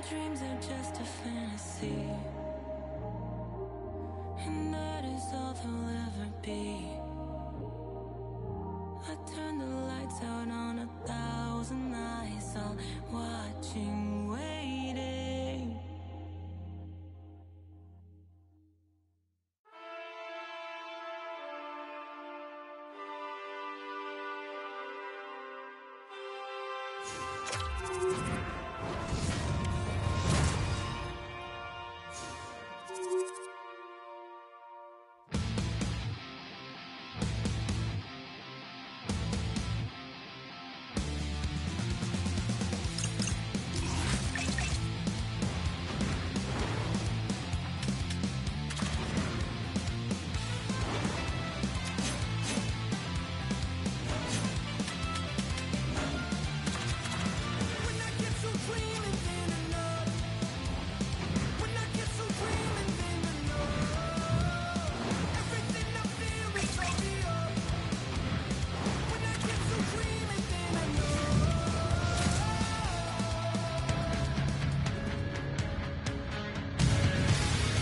dreams are just a fantasy, and that is all they'll ever be. I turn the lights out on 1,000 eyes, all watching, waiting.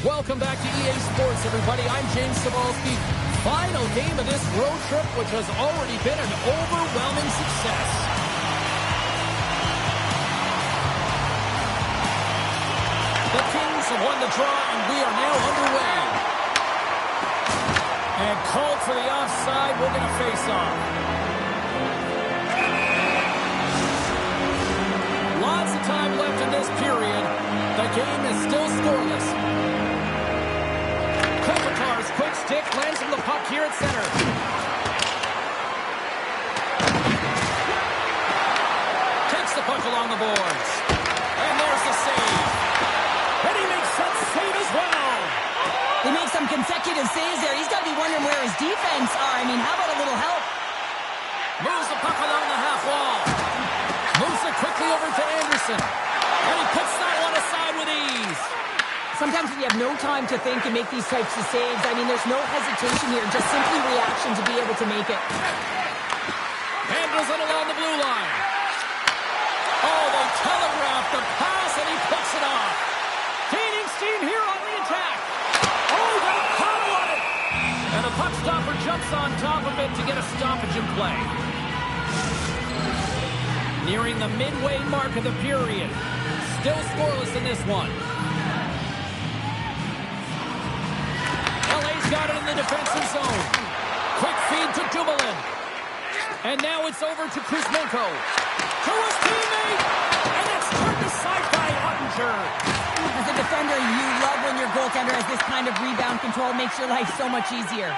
Welcome back to EA Sports, everybody. I'm James Cebulski. Final game of this road trip, which has already been an overwhelming success. The Kings have won the draw, and we are now underway. And called for the offside. We're going to face off. Lots of time left in this period. The game is still scoreless. Kopitar's quick stick lands him the puck here at center. Takes the puck along the boards. And there's the save. And he makes that save as well. He makes some consecutive saves there. He's got to be wondering where his defense are. I mean, how about a little help? Moves the puck along the half wall. Moves it quickly over to Anderson. And he puts that one aside with ease. Sometimes when you have no time to think and make these types of saves, I mean, there's no hesitation here, just simply reaction to be able to make it. Handles it along the blue line. Oh, they telegraph the pass, and he picks it off. Gaining steam here on the attack. Oh, he got a pile on it. And a puck stopper jumps on top of it to get a stoppage in play. Nearing the midway mark of the period. Still scoreless in this one. LA's got it in the defensive zone. Quick feed to Dumoulin. And now it's over to Kuzmenko. To his teammate. And it's turned aside by Ottinger. As a defender, you love when your goaltender has this kind of rebound control. It makes your life so much easier.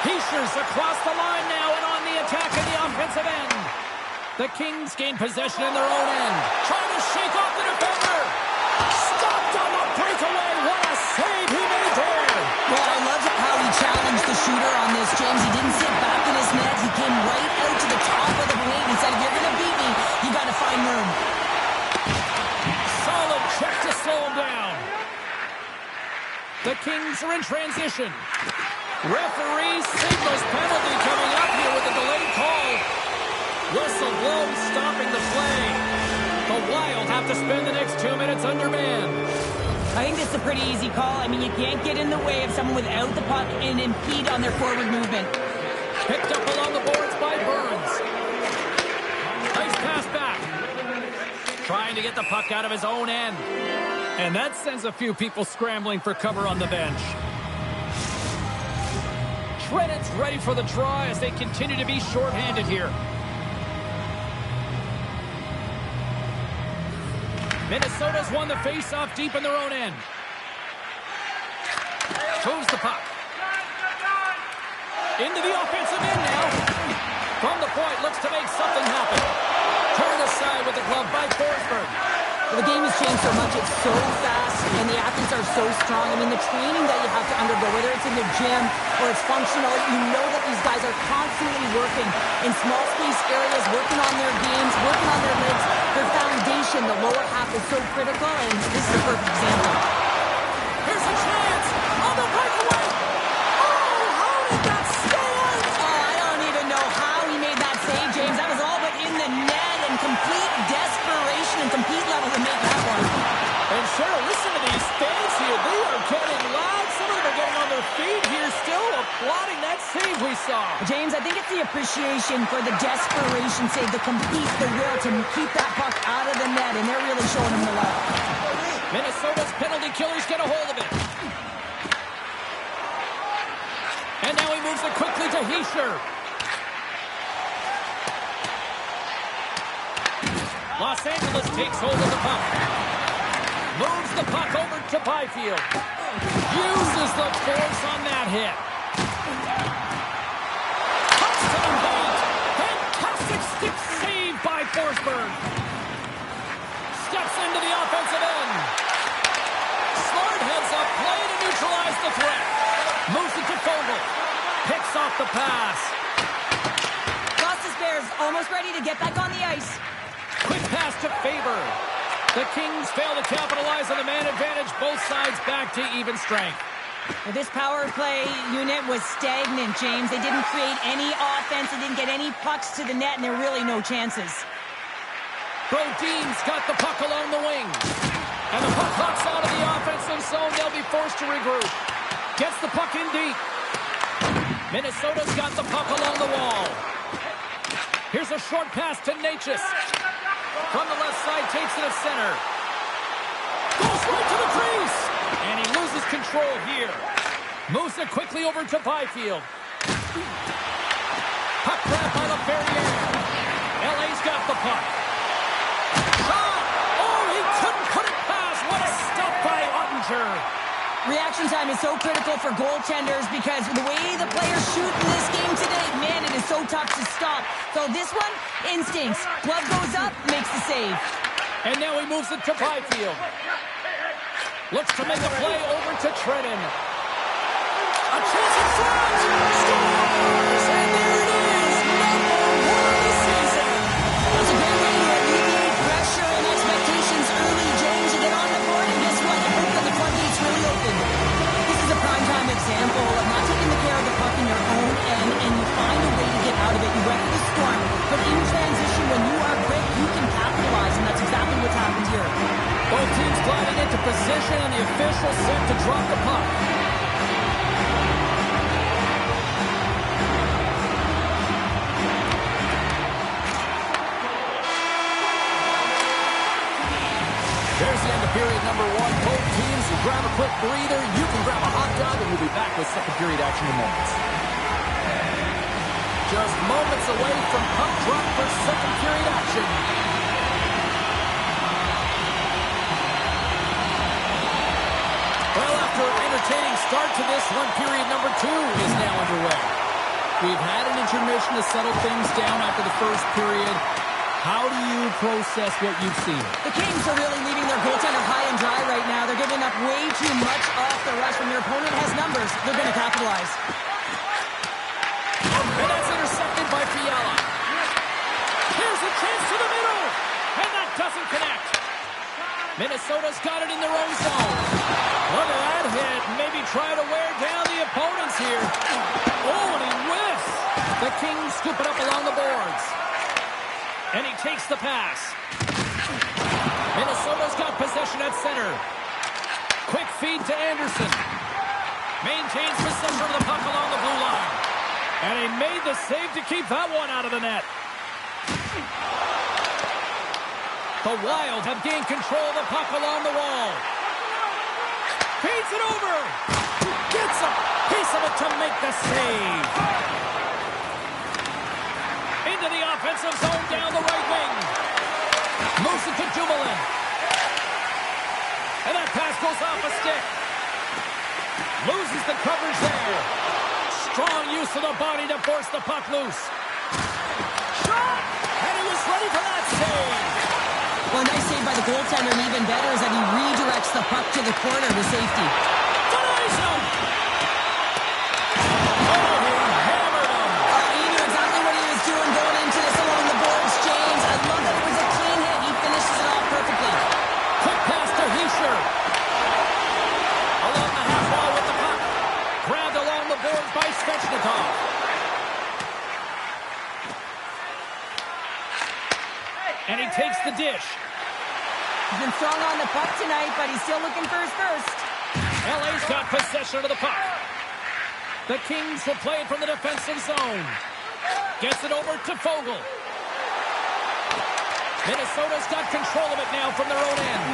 Heischer's across the line now and on the attack in the offensive end. The Kings gain possession in their own end. Trying to shake off the defender. Stopped on the breakaway. What a save he made there. Well, I love how he challenged the shooter on this, James. He didn't sit back in his net. He came right out to the top of the paint and said, if you're going to beat me, you got to find room. Solid check to slow him down. The Kings are in transition. Referee signals penalty coming up here with a delayed call. Whistle blows, stopping the play. The Wild have to spend the next 2 minutes under man. I think this is a pretty easy call. I mean, you can't get in the way of someone without the puck and impede on their forward movement. Picked up along the boards by Burns. Nice pass back. Trying to get the puck out of his own end. And that sends a few people scrambling for cover on the bench. Shredded's ready for the draw as they continue to be shorthanded here. Minnesota's won the face-off deep in their own end. Moves the puck. Into the offensive end now. From the point, looks to make something happen. Turned aside with the glove by Forsberg. Well, the game has changed so much. It's so fast, and the athletes are so strong. I mean, the training that you have to undergo, whether it's in the gym or it's functional, you know that these guys are constantly working in small space areas, working on their games, working on their legs. Their foundation, the lower half, is so critical, and this is a perfect example. Here's a chance on the breakaway. Oh, how did that stay out? Oh, I don't even know how he made that save, James. That was all but in the net, and complete desperation and complete level to make it saw. James, I think it's the appreciation for the desperation save, the compete, the will to keep that puck out of the net, and they're really showing him the love. Minnesota's penalty killers get a hold of it. And now he moves it quickly to Hischier. Los Angeles takes hold of the puck. Moves the puck over to Byfield. Uses the force on that hit. Cuts to the paint. Fantastic stick save by Forsberg. Steps into the offensive end. Smart heads up play to neutralize the threat. Moves it to Foegele. Picks off the pass. Lost his Bears, almost ready to get back on the ice. Quick pass to Faber. The Kings fail to capitalize on the man advantage. Both sides back to even strength. Well, this power play unit was stagnant, James. They didn't create any offense. They didn't get any pucks to the net, and there were really no chances. Brodin's got the puck along the wing. And the puck hops out of the offensive zone. They'll be forced to regroup. Gets the puck in deep. Minnesota's got the puck along the wall. Here's a short pass to Necas. From the left side, takes it to center. Goes right to the crease. And he loses control here. Moves it quickly over to Byfield. Puck grab by LaFerriere. LA's got the puck. Shot! Oh, he couldn't put it past. What a stop by Ottinger. Reaction time is so critical for goaltenders because the way the players shoot in this game today, man, it is so tough to stop. So this one, instincts. Glove goes up, makes the save. And now he moves it to Byfield. Looks to make a play over to Trenton. A chance in front! Scores! And there it is! #1 of the season! That's a great way to alleviate pressure and expectations early, James. You get on the board, and guess what? You hope that the floodgates really open. This is a primetime example of not taking the care of the puck in your own end, and you find a way to get out of it. You weather the storm, but in transition, when you are quick, you can capitalize, and that's exactly what's happened here. Both teams gliding into position, and the official set to drop the puck. There's the end of period number 1. Both teams will grab a quick breather. You can grab a hot dog, and we'll be back with second period action in moments. Just moments away from puck drop for second period action. Well, after an entertaining start to this one, period number 2 is now underway. We've had an intermission to settle things down after the first period. How do you process what you've seen? The Kings are really leaving their goaltender high and dry right now. They're giving up way too much off the rush. When your opponent has numbers, they're going to capitalize. And that's intercepted by Fiala. Here's a chance to the middle. And that doesn't connect. Minnesota's got it in their own zone. Look at that hit. Maybe try to wear down the opponents here. Oh, and he whiffs. The Kings scoop it up along the boards. And he takes the pass. Minnesota's got possession at center. Quick feed to Anderson. Maintains possession of the puck along the blue line. And he made the save to keep that one out of the net. The Wild have gained control of the puck along the wall. Feeds it over. Gets a piece of it to make the save. Into the offensive zone down the right wing. Moves it to Dumoulin. And that pass goes off a stick. Loses the coverage there. Strong use of the body to force the puck loose. Shot! And he was ready for that save. Well, nice save by the goaltender, and even better is that he redirects the puck to the corner to safety. Denies him! Oh, he hammered him. He knew exactly what he was doing going into this along the boards, James. I love that it was a clean hit. He finishes it off perfectly. Quick pass to Hischier. Along the half wall with the puck. Grabbed along the boards by Svechnikov. And he takes the dish. He's been strong on the puck tonight, but he's still looking for his first. LA's got possession of the puck. The Kings will play it from the defensive zone. Gets it over to Fogle. Minnesota's got control of it now from their own end.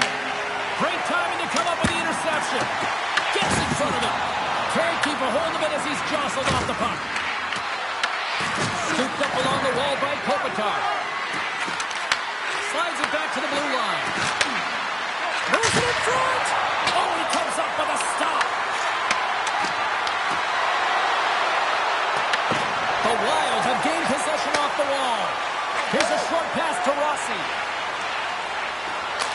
Great timing to come up with the interception. Gets in front of it. Can't keep a hold of it as he's jostled off the puck. Scooped up along the wall by Kopitar. Slides it back to the blue line. Moves it in front. Oh, he comes up with a stop. The Wild have gained possession off the wall. Here's a short pass to Rossi.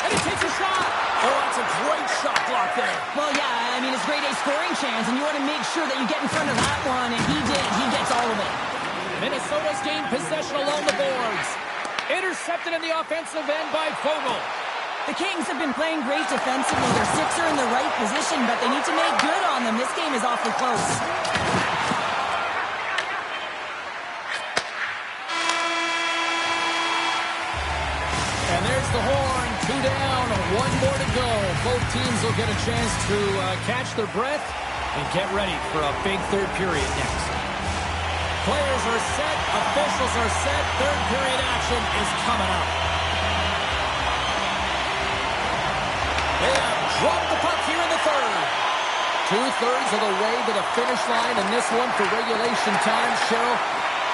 And he takes a shot. Oh, that's a great shot block there. Well, yeah, I mean, it's grade A scoring chance, and you want to make sure that you get in front of that one, and he did. He gets all of it. Minnesota's gained possession along the boards. Intercepted in the offensive end by Fogle. The Kings have been playing great defensively. Their six are in the right position, but they need to make good on them. This game is awfully close. And there's the horn. 2 down, 1 more to go. Both teams will get a chance to catch their breath and get ready for a big third period next. Players are set. Officials are set. Third period action is coming up. They have dropped the puck here in the third. 2/3 of the way to the finish line in this one for regulation time. Cheryl,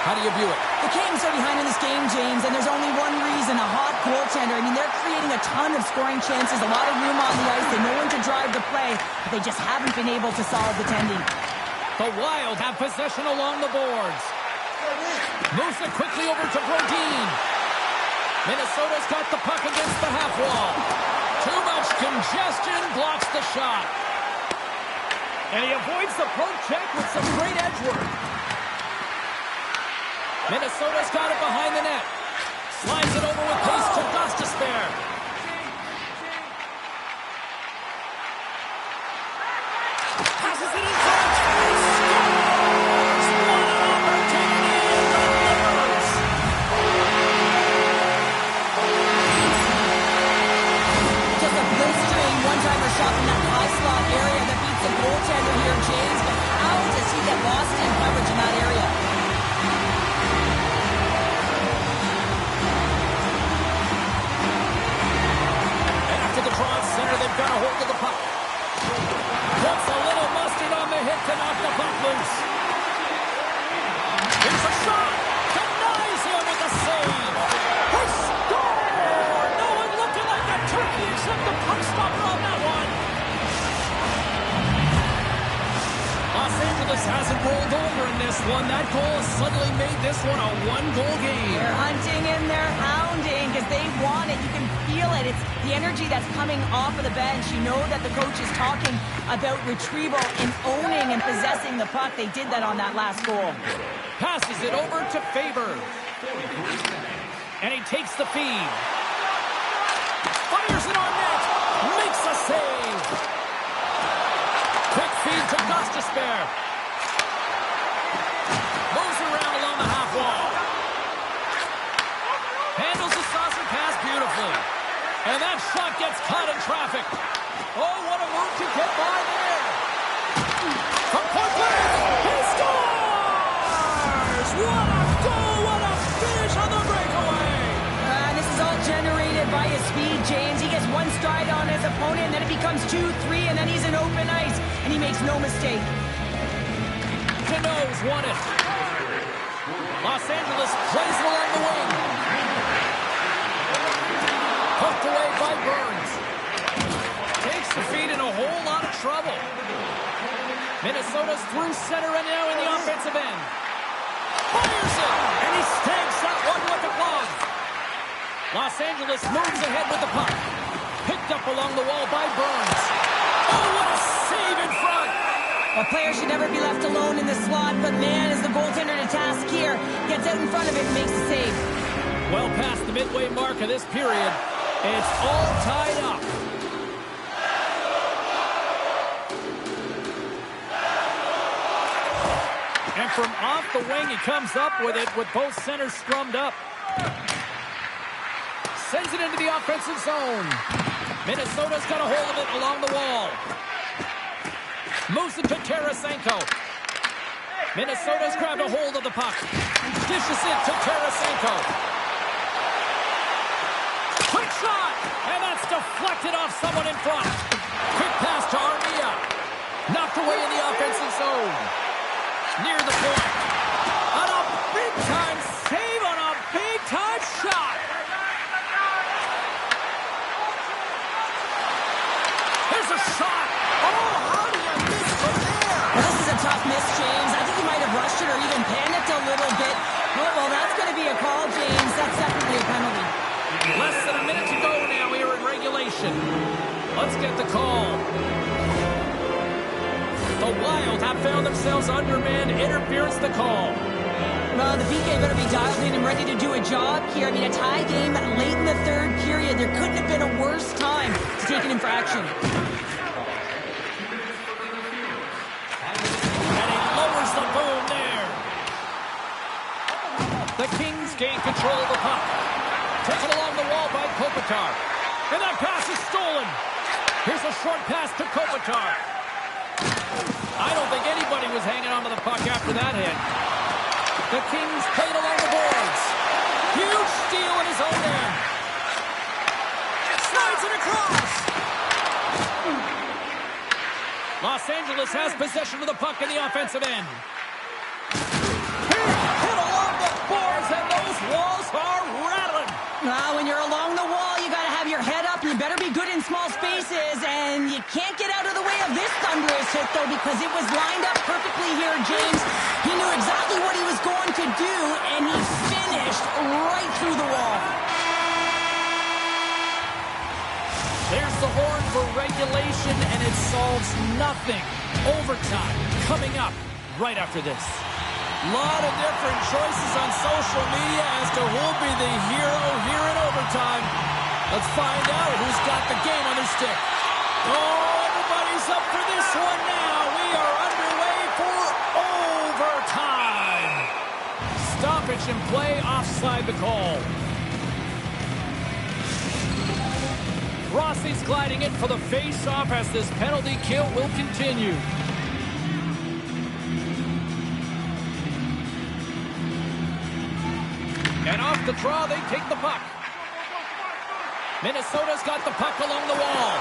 how do you view it? The Kings are behind in this game, James, and there's only one reason, a hot goaltender. I mean, they're creating a ton of scoring chances, a lot of room on the ice. They know when to drive the play, but they just haven't been able to solve the tending. The Wild have possession along the boards. Moves it quickly over to Brodin. Minnesota's got the puck against the half wall. Too much congestion, blocks the shot. And he avoids the poke check with some great edge work. Minnesota's got it behind the net. Slides it over with pace to Gostisbehere. Passes it in front. Scores! What an opportunity in the Rivers! Just a blistering one-timer shot from that high slot area that beats the goaltender here, James. But how does he get lost in coverage in that area? The draw center, they've got a hold of the puck. Puts a little mustard on the hit to knock the puck loose. Here's a shot. Denies him with a save. He scored! No one looking like a turkey except the puck stopper on that one. Los Angeles hasn't rolled over in this one. That goal has suddenly made this one a one-goal game. They're hunting and they're hounding because they want it. You can feel it. It's the energy that's coming off of the bench. You know that the coach is talking about retrieval and owning and possessing the puck. They did that on that last goal. Passes it over to Faber. And he takes the feed. Fires it on net. Makes a save. Quick feed to Gostisbehere. Moves around along the half wall. Handles the saucer pass beautifully. And that shot gets caught in traffic. Oh, what a move to get by there. From point blank, he scores! What a goal, what a finish on the breakaway. This is all generated by his speed, James. He gets one stride on his opponent, and then it becomes 2-3, and then he's in open ice, and he makes no mistake. Canoes won it. Los Angeles plays it along the wing. Poked away by Burns. Takes the feed in a whole lot of trouble. Minnesota's through center and now in the offensive end. Fires it! And he stamps that one with the glove. Los Angeles moves ahead with the puck. Picked up along the wall by Burns. Oh, what a save in front! A player should never be left alone in the slot, but man, is the goaltender to task here. Gets out in front of it and makes the save. Well past the midway mark of this period. It's all tied up. And from off the wing, he comes up with it with both centers scrummed up. Sends it into the offensive zone. Minnesota's got a hold of it along the wall. Moves it to Tarasenko. Minnesota's grabbed a hold of the puck. Dishes it to Tarasenko. Quick shot! And that's deflected off someone in front. Quick pass to Armia. Knocked away in the offensive zone. Near the point. On a big-time save on a big-time shot. There's a shot. Oh, how do you miss from there? Well, this is a tough miss, James. I think he might have rushed it or even panicked a little bit. Oh, well, that's going to be a call, James. That's definitely a penalty. Less than a minute to go now here in regulation. Let's get the call. The Wild have found themselves undermanned. Interference the call. Well, the PK better be dialed in and ready to do a job here. I mean, a tie game late in the third period. There couldn't have been a worse time to take an infraction. And he lowers the boom there. The Kings gain control of the puck. Taken along the wall by Kopitar. And that pass is stolen. Here's a short pass to Kopitar. I don't think anybody was hanging onto the puck after that hit. The Kings played along the boards. Huge steal in his own end. Slides it across. Los Angeles has possession of the puck in the offensive end. Hit along the boards, and those walls are rattling. When you're along the wall, you got to have your head up. You better be good in small spaces, and you can't get out of the way of this thunderous hit, though, because it was lined up perfectly here, James. He knew exactly what he was going to do, and he finished right through the wall. There's the horn for regulation, and it solves nothing. Overtime coming up right after this. A lot of different choices on social media as to who'll be the hero here in overtime. Let's find out who's got the game on their stick. Oh, everybody's up for this one now. We are underway for overtime. Stoppage in play, offside the call. Rossi's gliding in for the face-off as this penalty kill will continue. And off the draw, they take the puck. Minnesota's got the puck along the wall.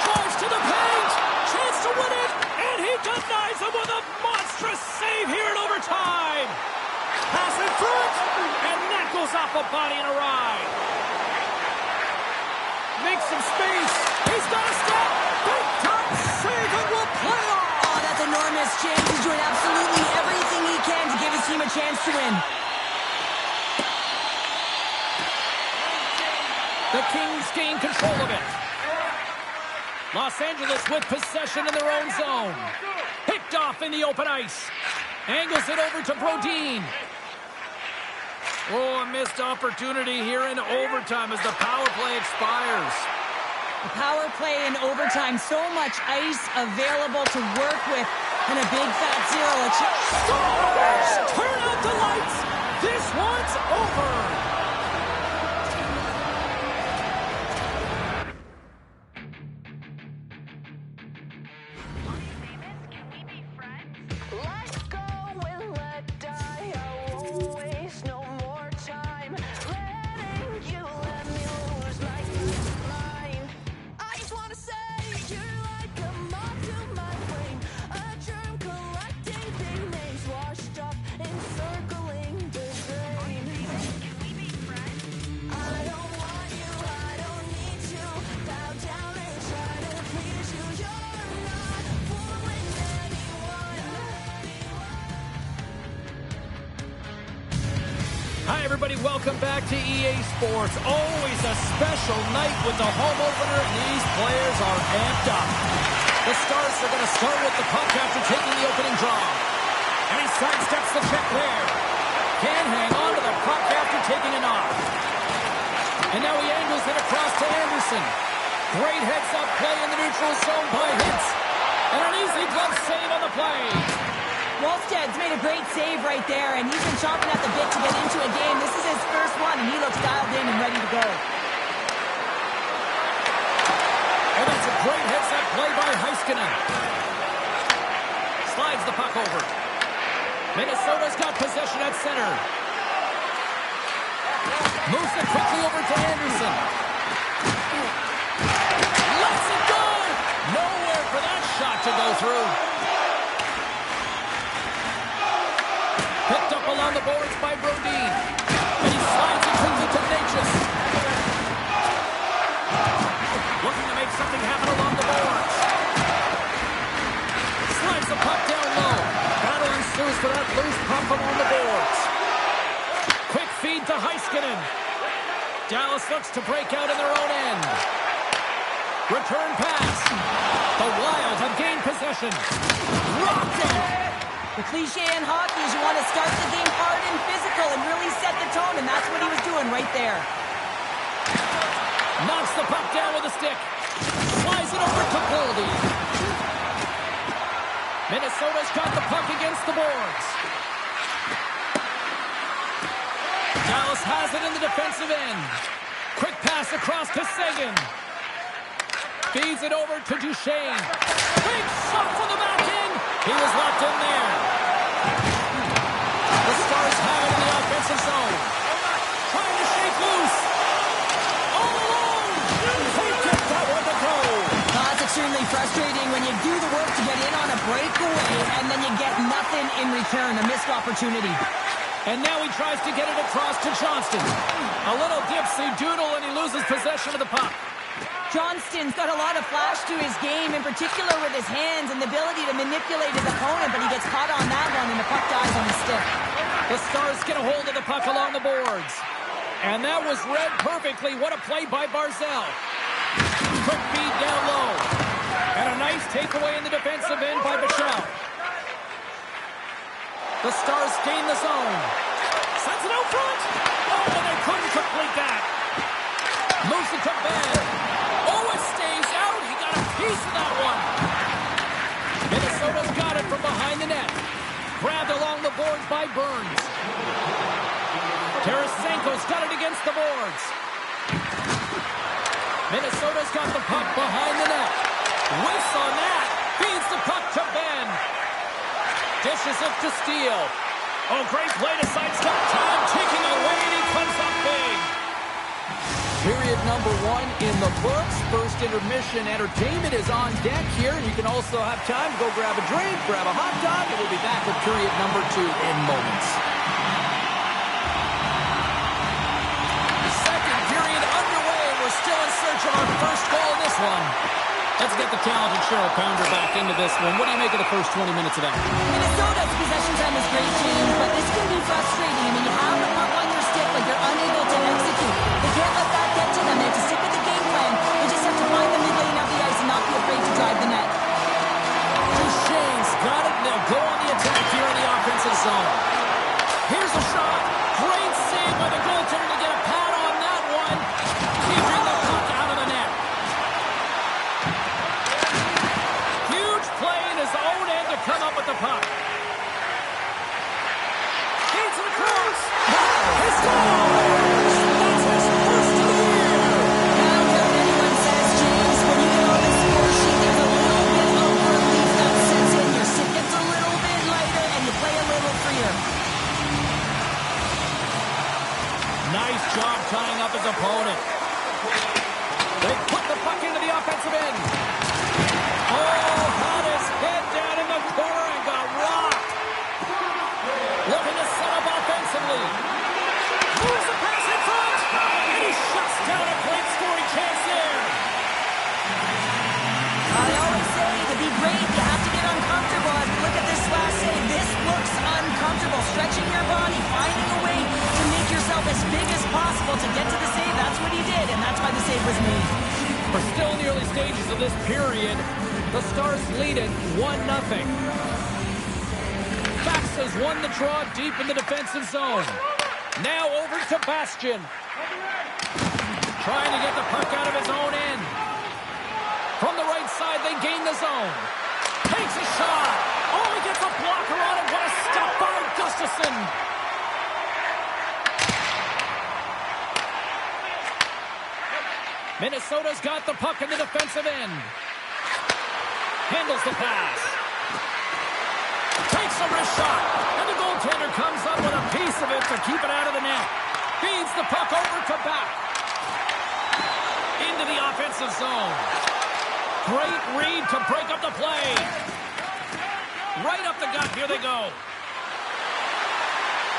Drives to the paint. Chance to win it. And he denies him with a monstrous save here in overtime. Pass in front. And that goes off a body and a ride. Makes some space. He's got a step. Big time save and will play on. Oh, that's enormous, James. He's doing absolutely everything he can to give his team a chance to win. The Kings gain control of it. Los Angeles with possession in their own zone. Picked off in the open ice. Angles it over to Brodin. Oh, a missed opportunity here in overtime as the power play expires. The power play in overtime, so much ice available to work with, and a big fat zero. Stars! Turn out the lights! This one's over! Hi, everybody. Welcome back to EA Sports. Always a special night with the home opener, and these players are amped up. The Stars are going to start with the puck after taking the opening draw. And he sidesteps the check there. Can hang on to the puck after taking a knock. And now he angles it across to Anderson. Great heads-up play in the neutral zone by Hintz. And an easy glove save on the play. Wallsted's made a great save right there, and he's been chomping at the bit to get into a game. This is his first one, and he looks dialed in and ready to go. And that's a great heads-up play by Heiskanen. slides the puck over. Minnesota's got possession at center. Moves it quickly over to Anderson. Lets it go! Nowhere for that shot to go through. Picked up along the boards by Brodin. And he slides it quickly to Necas. Looking to make something happen along the boards. Slides the puck down low. Battle ensues for that loose puck along the boards. Quick feed to Heiskanen. Dallas looks to break out in their own end. Return pass. The Wild have gained possession. Rocked out. The cliche in hockey is you want to start the game hard and physical and really set the tone, and that's what he was doing right there. Knocks the puck down with a stick. Flies it over to Boldy. Minnesota's got the puck against the boards. Dallas has it in the defensive end. Quick pass across to Seguin. Feeds it over to Duchesne. Big shot from the back end. He was locked in there. The Stars have it in the offensive zone. Trying to shake loose. All alone. They get that one to go. It's extremely frustrating when you do the work to get in on a breakaway and then you get nothing in return, a missed opportunity. And now he tries to get it across to Johnston. A little dipsy doodle and he loses possession of the puck. Johnston's got a lot of flash to his game, in particular with his hands and the ability to manipulate his opponent, but he gets caught on that one and the puck dies on his stick. The Stars get a hold of the puck along the boards. And that was read perfectly. What a play by Barzal. Quick feed down low. And a nice takeaway in the defensive end by Bichelle. The Stars gain the zone. Sends it out front. Oh, and they couldn't complete that. Moves it to Ben. Oh, it stays out. He got a piece of that one. Minnesota's got it from behind the net. Grabbed along the boards by Burns. Tarasenko's got it against the boards. Minnesota's got the puck behind the net. Whiffs on that. Feeds the puck to Ben. Dishes it to Steele. Oh, great play to sidestep time. Taking away, and he comes up big. Period number 1 in the books. First intermission entertainment is on deck here. You can also have time to go grab a drink, grab a hot dog, and we'll be back with period number 2 in moments. The second period underway. We're still in search of our first goal in this one. Let's get the talented Cheryl Pounder back into this one. What do you make of the first 20 minutes of that? Minnesota's possession time is great, James, but this can be frustrating. I mean, you have the puck on your stick, but you're unable to execute. They can't let that get to them. They have to stick with the game plan. They just have to find the mid-lane of the ice and not be afraid to drive the net. Duchesne's got it. They'll go on the attack here in the offensive zone. Here's a shot. Great save by the goaltender to get a pad on that one. Keeping the puck out of the net. Huge play in his own end to come up with the puck. Feeds it across. He scores! That's his first of the year. I don't care what anyone says, James. When you get on this score sheet, there's a little bit of relief that sets in. Your stick gets a little bit lighter, and you play a little freer. Nice job tying up his opponent. They put the puck into the offensive end. Oh, had his head down in the corner and got rocked. Looking to set up offensively. Moves the pass in front. And he shuts down a great scoring chance there. I always say, to be great, you have to get uncomfortable. As we look at this last save, this looks uncomfortable. Stretching your body, finding a way to make yourself as big as possible to get to the save. That's what he did, and that's why the save was made. We're still in the early stages of this period. The Stars lead it 1-0. Fax has won the draw deep in the defensive zone. Now over to Bastian. Trying to get the puck out of his own end. From the right side, they gain the zone. Takes a shot. Oh, he gets a blocker on it. What a stop by Gustafsson. Minnesota's got the puck in the defensive end. Handles the pass. Takes a wrist shot. And the goaltender comes up with a piece of it to keep it out of the net. Feeds the puck over to back. Into the offensive zone. Great read to break up the play. Right up the gut. Here they go.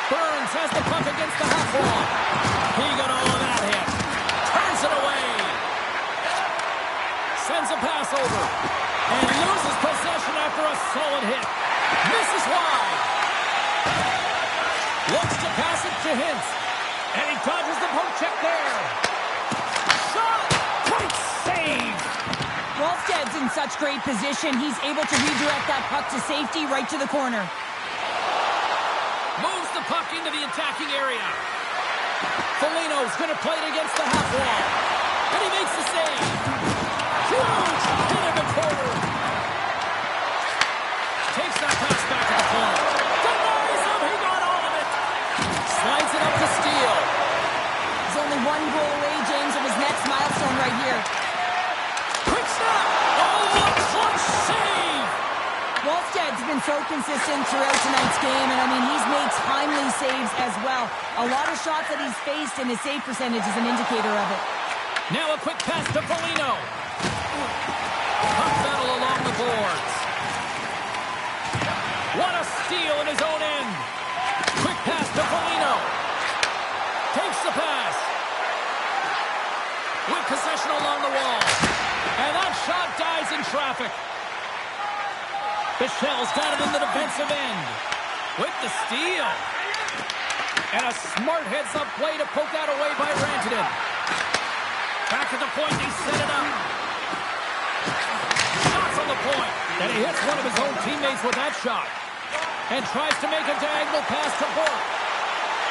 Burns has the puck against the half wall. He got all of that hit. Turns it away. Sends a pass over. And loses possession after a solid hit. Misses wide. Looks to pass it to Hintz. And he dodges the poke check there. Shot! Great save! Wallsted's in such great position. He's able to redirect that puck to safety right to the corner. Moves the puck into the attacking area. Foligno's going to play it against the half wall. And he makes the save. Huge hit in the corner. Takes that pass back to the corner. Denies him. He got all of it. Slides it up to Steele. He's only one goal away, James, from his next milestone right here. Quick snap. Oh, what clutch save. Wallsted's been so consistent throughout tonight's game, and I mean, he's made timely saves as well. A lot of shots that he's faced, and his save percentage is an indicator of it. Now a quick pass to Foligno. Puck battle along the boards. What a steal in his own end. Quick pass to Foligno. Takes the pass. With possession along the wall. And that shot dies in traffic. Bichel's got it in the defensive end. With the steal. And a smart heads-up play to poke that away by Rantanen. Back at the point, he set it up. Shots on the point. And he hits one of his own teammates with that shot. And tries to make a diagonal pass to Bork.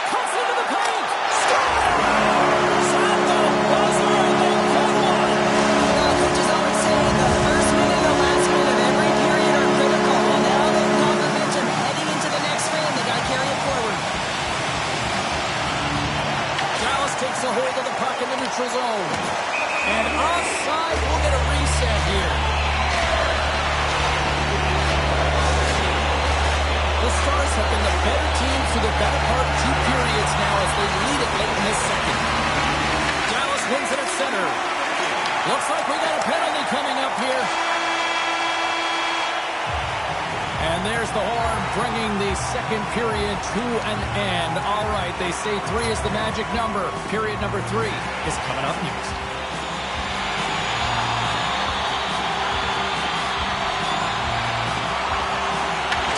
Cuts into the paint. Score! Sando buzzer, and they get one. Coaches always say the first minute and the last minute of every period are critical. Well, now they've got momentum heading into the next frame. They got to carry it forward. Dallas takes a hold of the puck in the neutral zone. And offside will get a reset here. The Stars have been the better team for the better part of 2 periods now as they lead it late in this second. Dallas wins it at center. Looks like we got a penalty coming up here. And there's the horn bringing the second period to an end. All right, they say 3 is the magic number. Period number 3 is coming up next.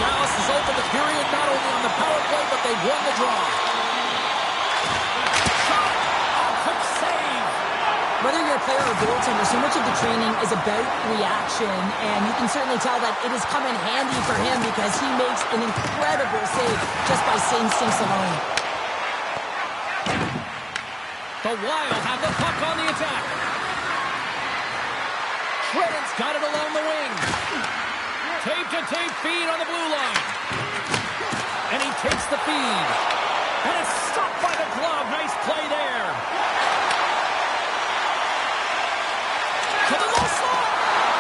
Dallas has opened the period not only on the power play, but they've won the draw. Shot! Oh, quick save! Whether you're a player or goaltender, so much of the training is about reaction, and you can certainly tell that it has come in handy for him because he makes an incredible save just by instincts alone. The Wild have the puck on the attack. Shredden's got it along the wing. Tape-to-tape feed on the blue line. And he takes the feed. And it's stopped by the glove. Nice play there. To the low slot.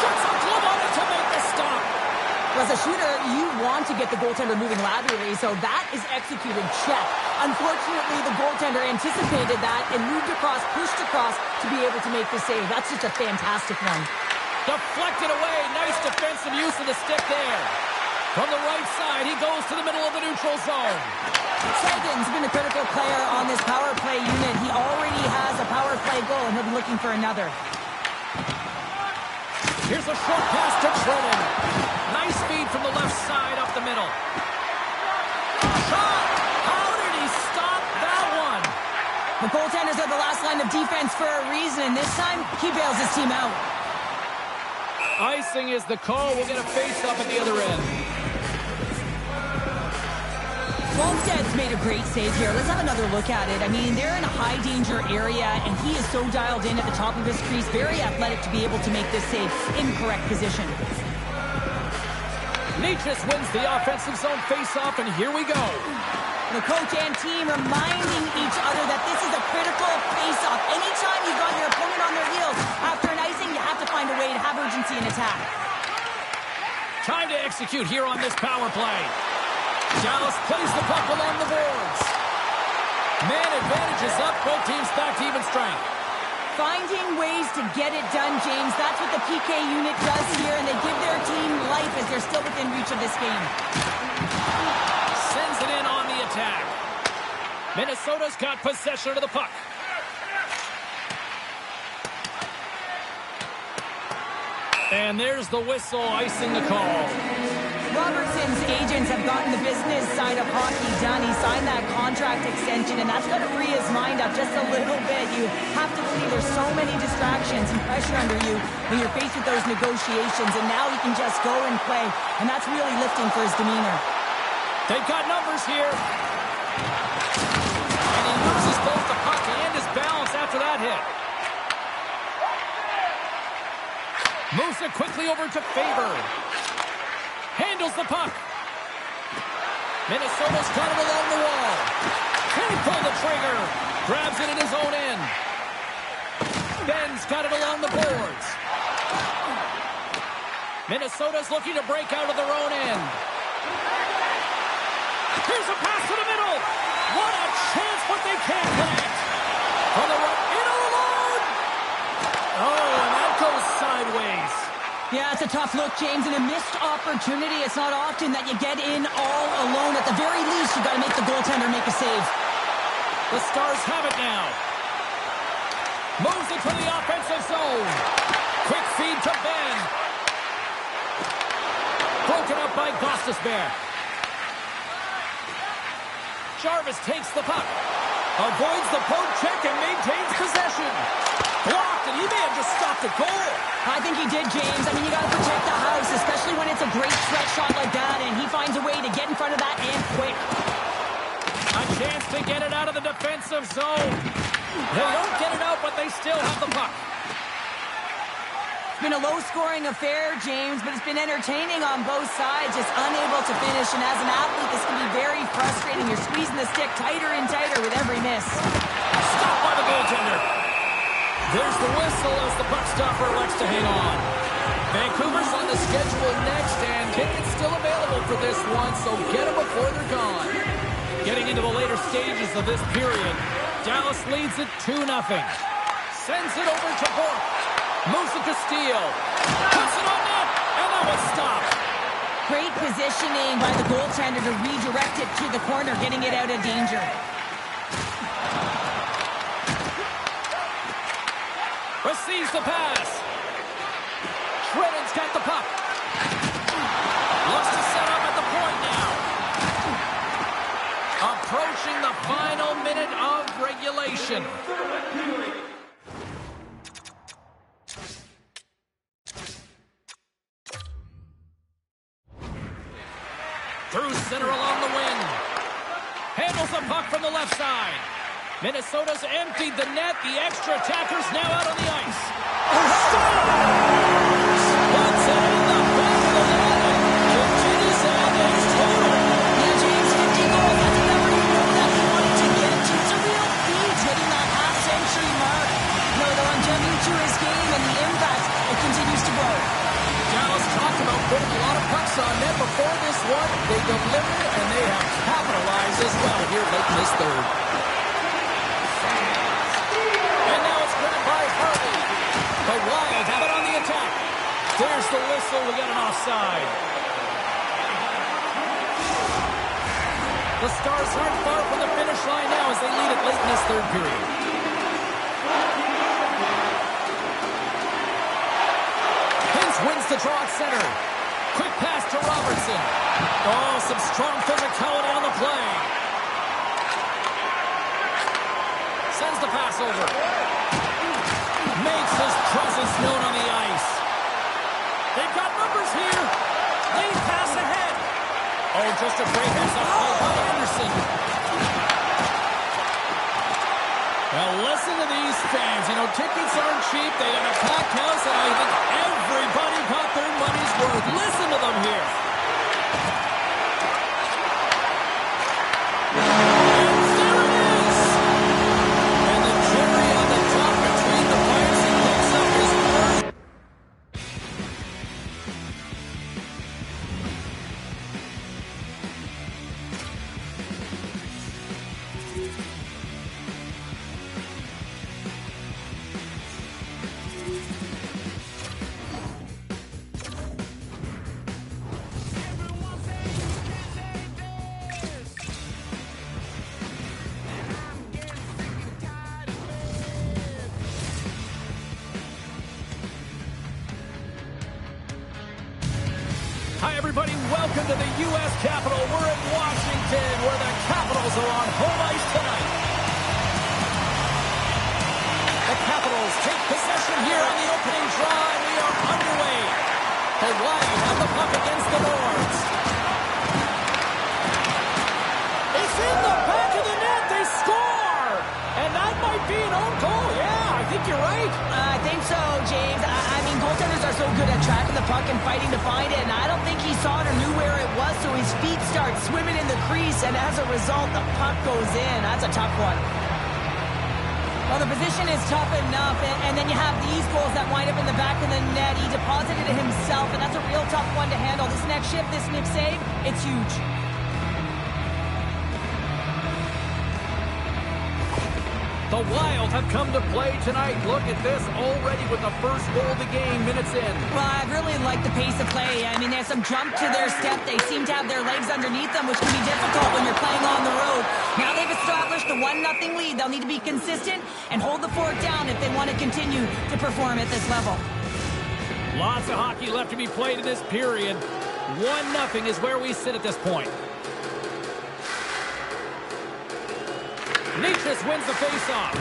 Gets a glove on it to make the stop. As a shooter, you want to get the goaltender moving laterally, so that is executed check. Unfortunately, the goaltender anticipated that and moved across, pushed across to be able to make the save. That's just a fantastic one. Deflected away. Nice defensive use of the stick there. From the right side, he goes to the middle of the neutral zone. Seguin's been a critical player on this power play unit. He already has a power play goal, and he'll be looking for another. Here's a short pass to Shredden. Nice feed from the left side up the middle. Shot! How did he stop that one? The goaltenders are the last line of defense for a reason, and this time, he bails his team out. Icing is the call. We'll get a face-up at the other end. Wallsted's made a great save here. Let's have another look at it. I mean, they're in a high-danger area, and he is so dialed in at the top of his crease. Very athletic to be able to make this save in correct position. Necas wins the offensive zone face-off, and here we go. The coach and team reminding each other that this is a critical face-off. Anytime you've got your opponent on their heels after an icing, you have to find a way to have urgency in attack. Time to execute here on this power play. Dallas plays the puck along the boards. Man advantage is up. Both teams back to even strength. Finding ways to get it done, James. That's what the PK unit does here, and they give their team life as they're still within reach of this game. Sends it in on the attack. Minnesota's got possession of the puck. And there's the whistle, icing the call. Robertson's agents have gotten the business side of hockey done. He signed that contract extension, and that's got to free his mind up just a little bit. You have to believe there's so many distractions and pressure under you when you're faced with those negotiations, and now he can just go and play, and that's really lifting for his demeanor. They've got numbers here. And he loses both the puck and his balance after that hit. Moves it quickly over to Faber. Handles the puck. Minnesota's got it along the wall. Can't pull the trigger. Grabs it in his own end. Ben's got it along the boards. Minnesota's looking to break out of their own end. Here's a pass to the middle. What a chance, but they can't connect. On the right, in alone. Oh, and that goes sideways. Yeah, it's a tough look, James, and a missed opportunity. It's not often that you get in all alone. At the very least, you got to make the goaltender make a save. The Stars have it now. Moves it to the offensive zone. Quick feed to Ben. Broken up by Gostisbehere. Jarvis takes the puck. Avoids the poke check and maintains possession. Blocked, and he may have just stopped a goal. I think he did, James. I mean, you got to protect the house, especially when it's a great stretch shot like that, and he finds a way to get in front of that and quick. A chance to get it out of the defensive zone. They don't get it out, but they still have the puck. It's been a low-scoring affair, James, but it's been entertaining on both sides, just unable to finish, and as an athlete, this can be very frustrating. You're squeezing the stick tighter and tighter with every miss. Stopped by the goaltender. There's the whistle as the puck stopper elects to hang on. Vancouver's on the schedule next, and tickets still available for this one, so get them before they're gone. Getting into the later stages of this period, Dallas leads it 2-0. Sends it over to Bourque. Moves it to Steele. Puts it on net, and that was stopped. Great positioning by the goaltender to redirect it to the corner, getting it out of danger. Receives the pass. Shredden's got the puck. Looks to set up at the point now. Approaching the final minute of regulation. Through center along the wing. Handles the puck from the left side. Minnesota's emptied the net. The extra attacker's now out on the ice. Puts it in the back of the net. Continues to add to his total. Yeah, James, 50 goals. That's a number you know that he wanted to get to. It's a real feat hitting that half-century mark. You know, the longevity to his game and the impact, it continues to grow. Dallas talked about putting a lot of pucks on net before this one. They delivered, and they have capitalized as well here late in this third. And now it's grabbed by Harvey. The Wild have it on the attack. There's the whistle. We got an offside. The Stars aren't far from the finish line now as they lead it late in this third period. Wins the draw at center. Quick pass to Robertson. Oh, some strong physicality on the play. Sends the pass over. Makes his presence known on the ice. They've got numbers here. Lead pass ahead. Oh, just a break. Here's a play by Anderson. Now listen to these fans. You know, tickets aren't cheap. They got a packed house, and I think everybody got their money's worth. Listen to them here. And there it is. And the cherry on the top between the players. He picks up his first. welcome to the U.S. Capitol. We're in Washington, where the Capitals are on home ice tonight. The Capitals take possession here on the opening draw, and we are underway. The Wild have the puck against the boards. It's in the back of the net. They score! And that might be an own goal. Yeah, I think you're right. I think so, James. I mean, goaltenders are so good at tracking the puck and fighting to find it, and I don't think he saw it or knew where it was, so his feet start swimming in the crease, and as a result, the puck goes in. That's a tough one. Well, the position is tough enough, and then you have these goals that wind up in the back of the net. He deposited it himself, and that's a real tough one to handle. This next shift, this next save, it's huge. The Wild have come to play tonight. Look at this, already with the first goal of the game, minutes in. Well, I really like the pace of play. I mean, there's some jump to their step. They seem to have their legs underneath them, which can be difficult when you're playing on the road. Now they've established the 1-0 lead. They'll need to be consistent and hold the fort down if they want to continue to perform at this level. Lots of hockey left to be played in this period. 1-0 is where we sit at this point. Necas wins the faceoff.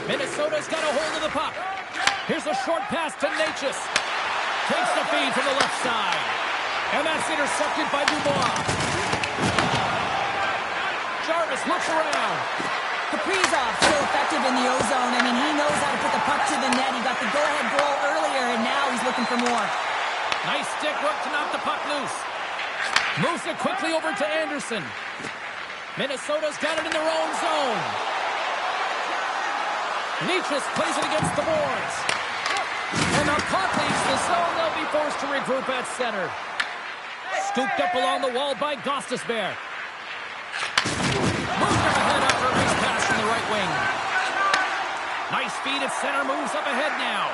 Minnesota's got a hold of the puck. Here's a short pass to Necas. Takes the feed from the left side. And that's intercepted by Dubois. Jarvis looks around. Kaprizov, so effective in the O-zone. I mean, he knows how to put the puck to the net. He got the go-ahead goal earlier, and now he's looking for more. Nice stick work to knock the puck loose. Moves it quickly over to Anderson. Minnesota's got it in their own zone. Necas plays it against the boards. And the puck leaves the zone. They'll be forced to regroup at center. Scooped up along the wall by Gostisbehere. Moved up ahead after a base pass from the right wing. Nice feed at center. Moves up ahead now.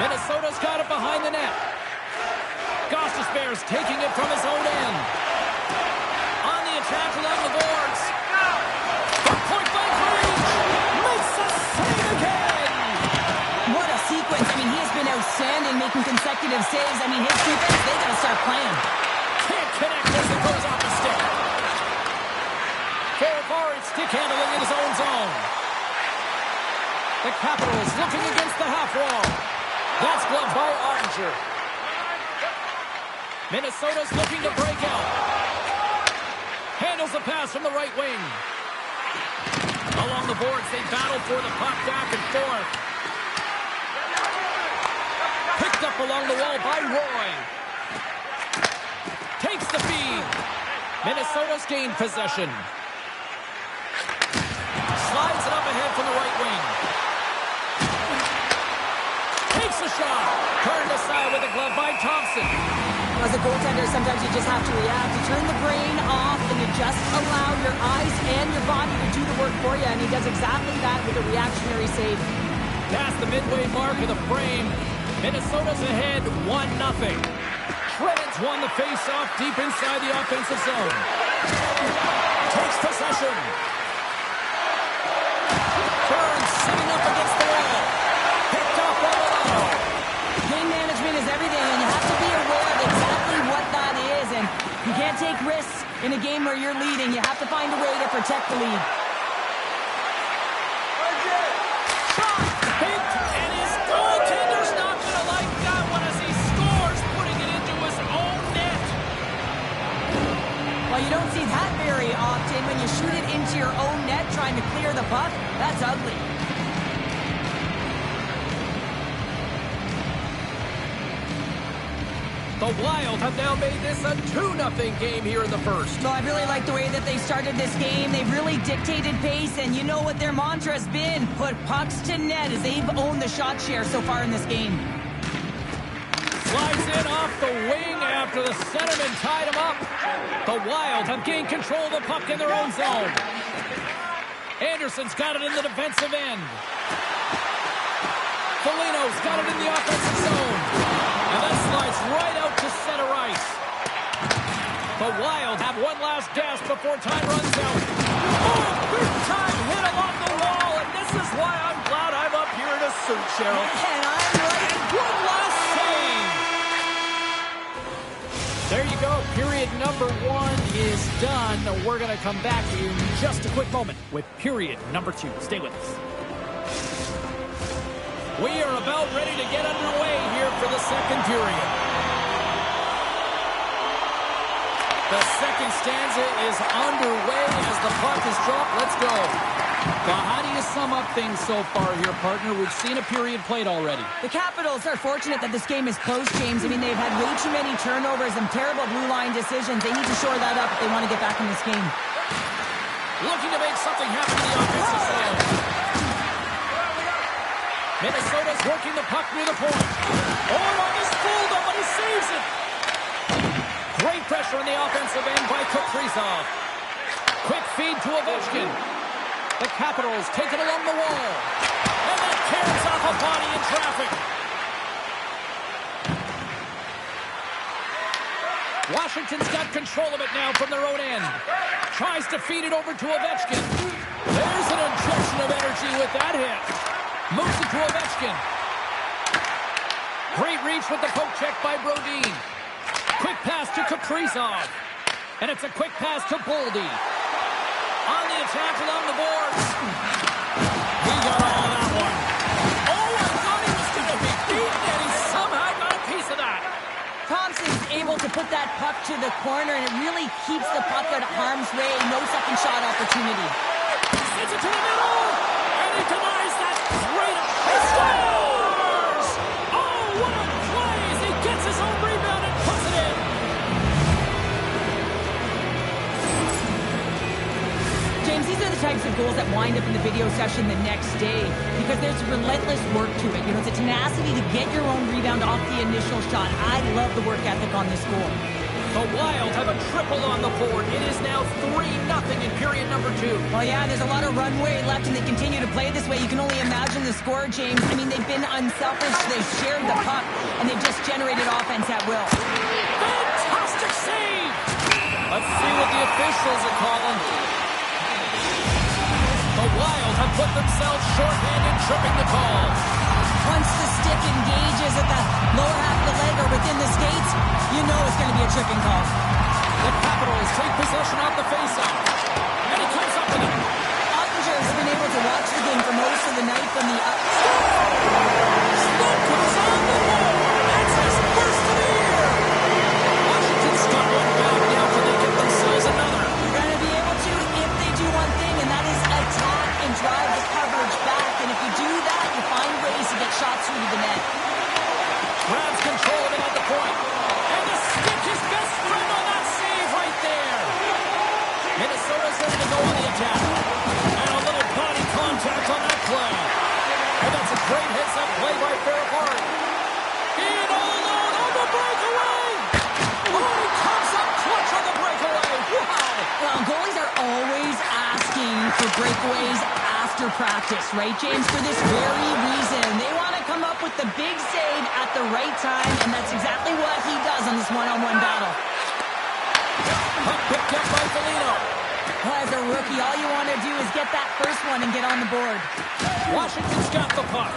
Minnesota's got it behind the net. Gostisbehere's taking it from his own end. On the attack along the boards. From point blank range. Makes a save again. What a sequence. I mean, he has been outstanding making consecutive saves. I mean, his defense, they got to start playing. Can't connect as it goes off the stick. Forward stick handling in his own zone. The Capitals looking against the half wall. That's gloved by Ottinger. Minnesota's looking to break out. Handles the pass from the right wing. Along the boards, they battle for the puck back and forth. Picked up along the wall by Roy. Takes the feed. Minnesota's gained possession. Slides it up ahead from the right wing. Takes a shot. Turned aside with a glove by Thompson. As a goaltender, sometimes you just have to react. You turn the brain off and you just allow your eyes and your body to do the work for you. And he does exactly that with a reactionary save. Past the midway mark of the frame. Minnesota's ahead 1-0. Shreddens won the face-off deep inside the offensive zone. Takes possession. Burns sitting up against the wall. Picked off by Milano. Game management is everything, and you have to be aware of exactly what that is. And you can't take risks in a game where you're leading. You have to find a way to protect the lead. Shot picked, and his goaltender's not going to like that one as he scores, putting it into his own net. Well, you don't see that very often when you shoot it into your own net trying to clear the puck. That's ugly. The Wild have now made this a 2-0 game here in the first. Well, I really like the way that they started this game. They've really dictated pace, and you know what their mantra has been. Put pucks to net as they've owned the shot share so far in this game. Slides in off the wing after the centerman tied him up. The Wild have gained control of the puck in their own zone. Anderson's got it in the defensive end. Foligno's got it in the offensive zone. And that slides right out to center ice. The Wild have one last gasp before time runs out. Oh, big time hit along the wall, and this is why I'm glad I'm up here in a suit, Cheryl. And I'm right. Good last save. There you go. Period number 1 is done. We're going to come back in just a quick moment with period number 2. Stay with us. We are about ready to get underway here for the second period. The second stanza is underway as the puck is dropped. Let's go. Well, how do you sum up things so far here, partner? We've seen a period played already. The Capitals are fortunate that this game is close, James. I mean, they've had way too many turnovers and terrible blue line decisions. They need to shore that up if they want to get back in this game. Looking to make something happen in the offensive zone. Minnesota's working the puck near the point. Orlov is fooled up, but he saves it. Great pressure on the offensive end by Kaprizov. Quick feed to Ovechkin. The Capitals take it along the wall. And then tears off a body in traffic. Washington's got control of it now from their own end. Tries to feed it over to Ovechkin. There's an injection of energy with that hit. Moves it to Ovechkin. Great reach with the poke check by Brodin. Quick pass to Kaprizov. And it's a quick pass to Boldy. On the attack along the boards. He got all of that one. Oh, I thought he was going to be beaten, and he somehow got a piece of that. Thompson's able to put that puck to the corner, and it really keeps the puck out of harm's way. No second shot opportunity. Sends it to the middle, and he denies that. Great. He scores! Oh, what a play as he gets his own rebound and puts it in. James, these are the types of goals that wind up in the video session the next day because there's relentless work to it. You know, it's a tenacity to get your own rebound off the initial shot. I love the work ethic on this goal. The Wild have a triple on the board. It is now 3-0 in period number 2. Well, yeah, there's a lot of runway left, and they continue to play this way. You can only imagine the score, James. I mean, they've been unselfish. They've shared the puck, and they've just generated offense at will. Fantastic save! Let's see what the officials are calling. The Wild have put themselves shorthanded, tripping the call. Once the stick engages at the lower half of the leg or within the skates, you know it's going to be a tripping call. The Capitals take possession off the faceoff. And he comes up with it. Ottinger has been able to watch the game for most of the night from the up. Stamkos is on the board. That's his first of the year. Washington's got one back now. Can they get themselves another? They're going to be able to if they do one thing, and that is attack and drive the coverage back. And if you do that, you find ways to get shots through to the net. Grabs control of it at the point. And the stick his best friend on that save right there. Minnesota's ready to go on the attack. And a little body contact on that play. And that's a great heads-up play by Fairpart. In all alone on the breakaway. Oh, he comes up clutch on the breakaway. Wow. Well, goalies are always asking for breakaways after practice, right, James? For this very reason. They want to come up with the big save at the right time, and that's exactly what he does on this one-on-one battle. Puck picked up by Foligno. Well, as a rookie, all you want to do is get that first one and get on the board. Washington's got the puck.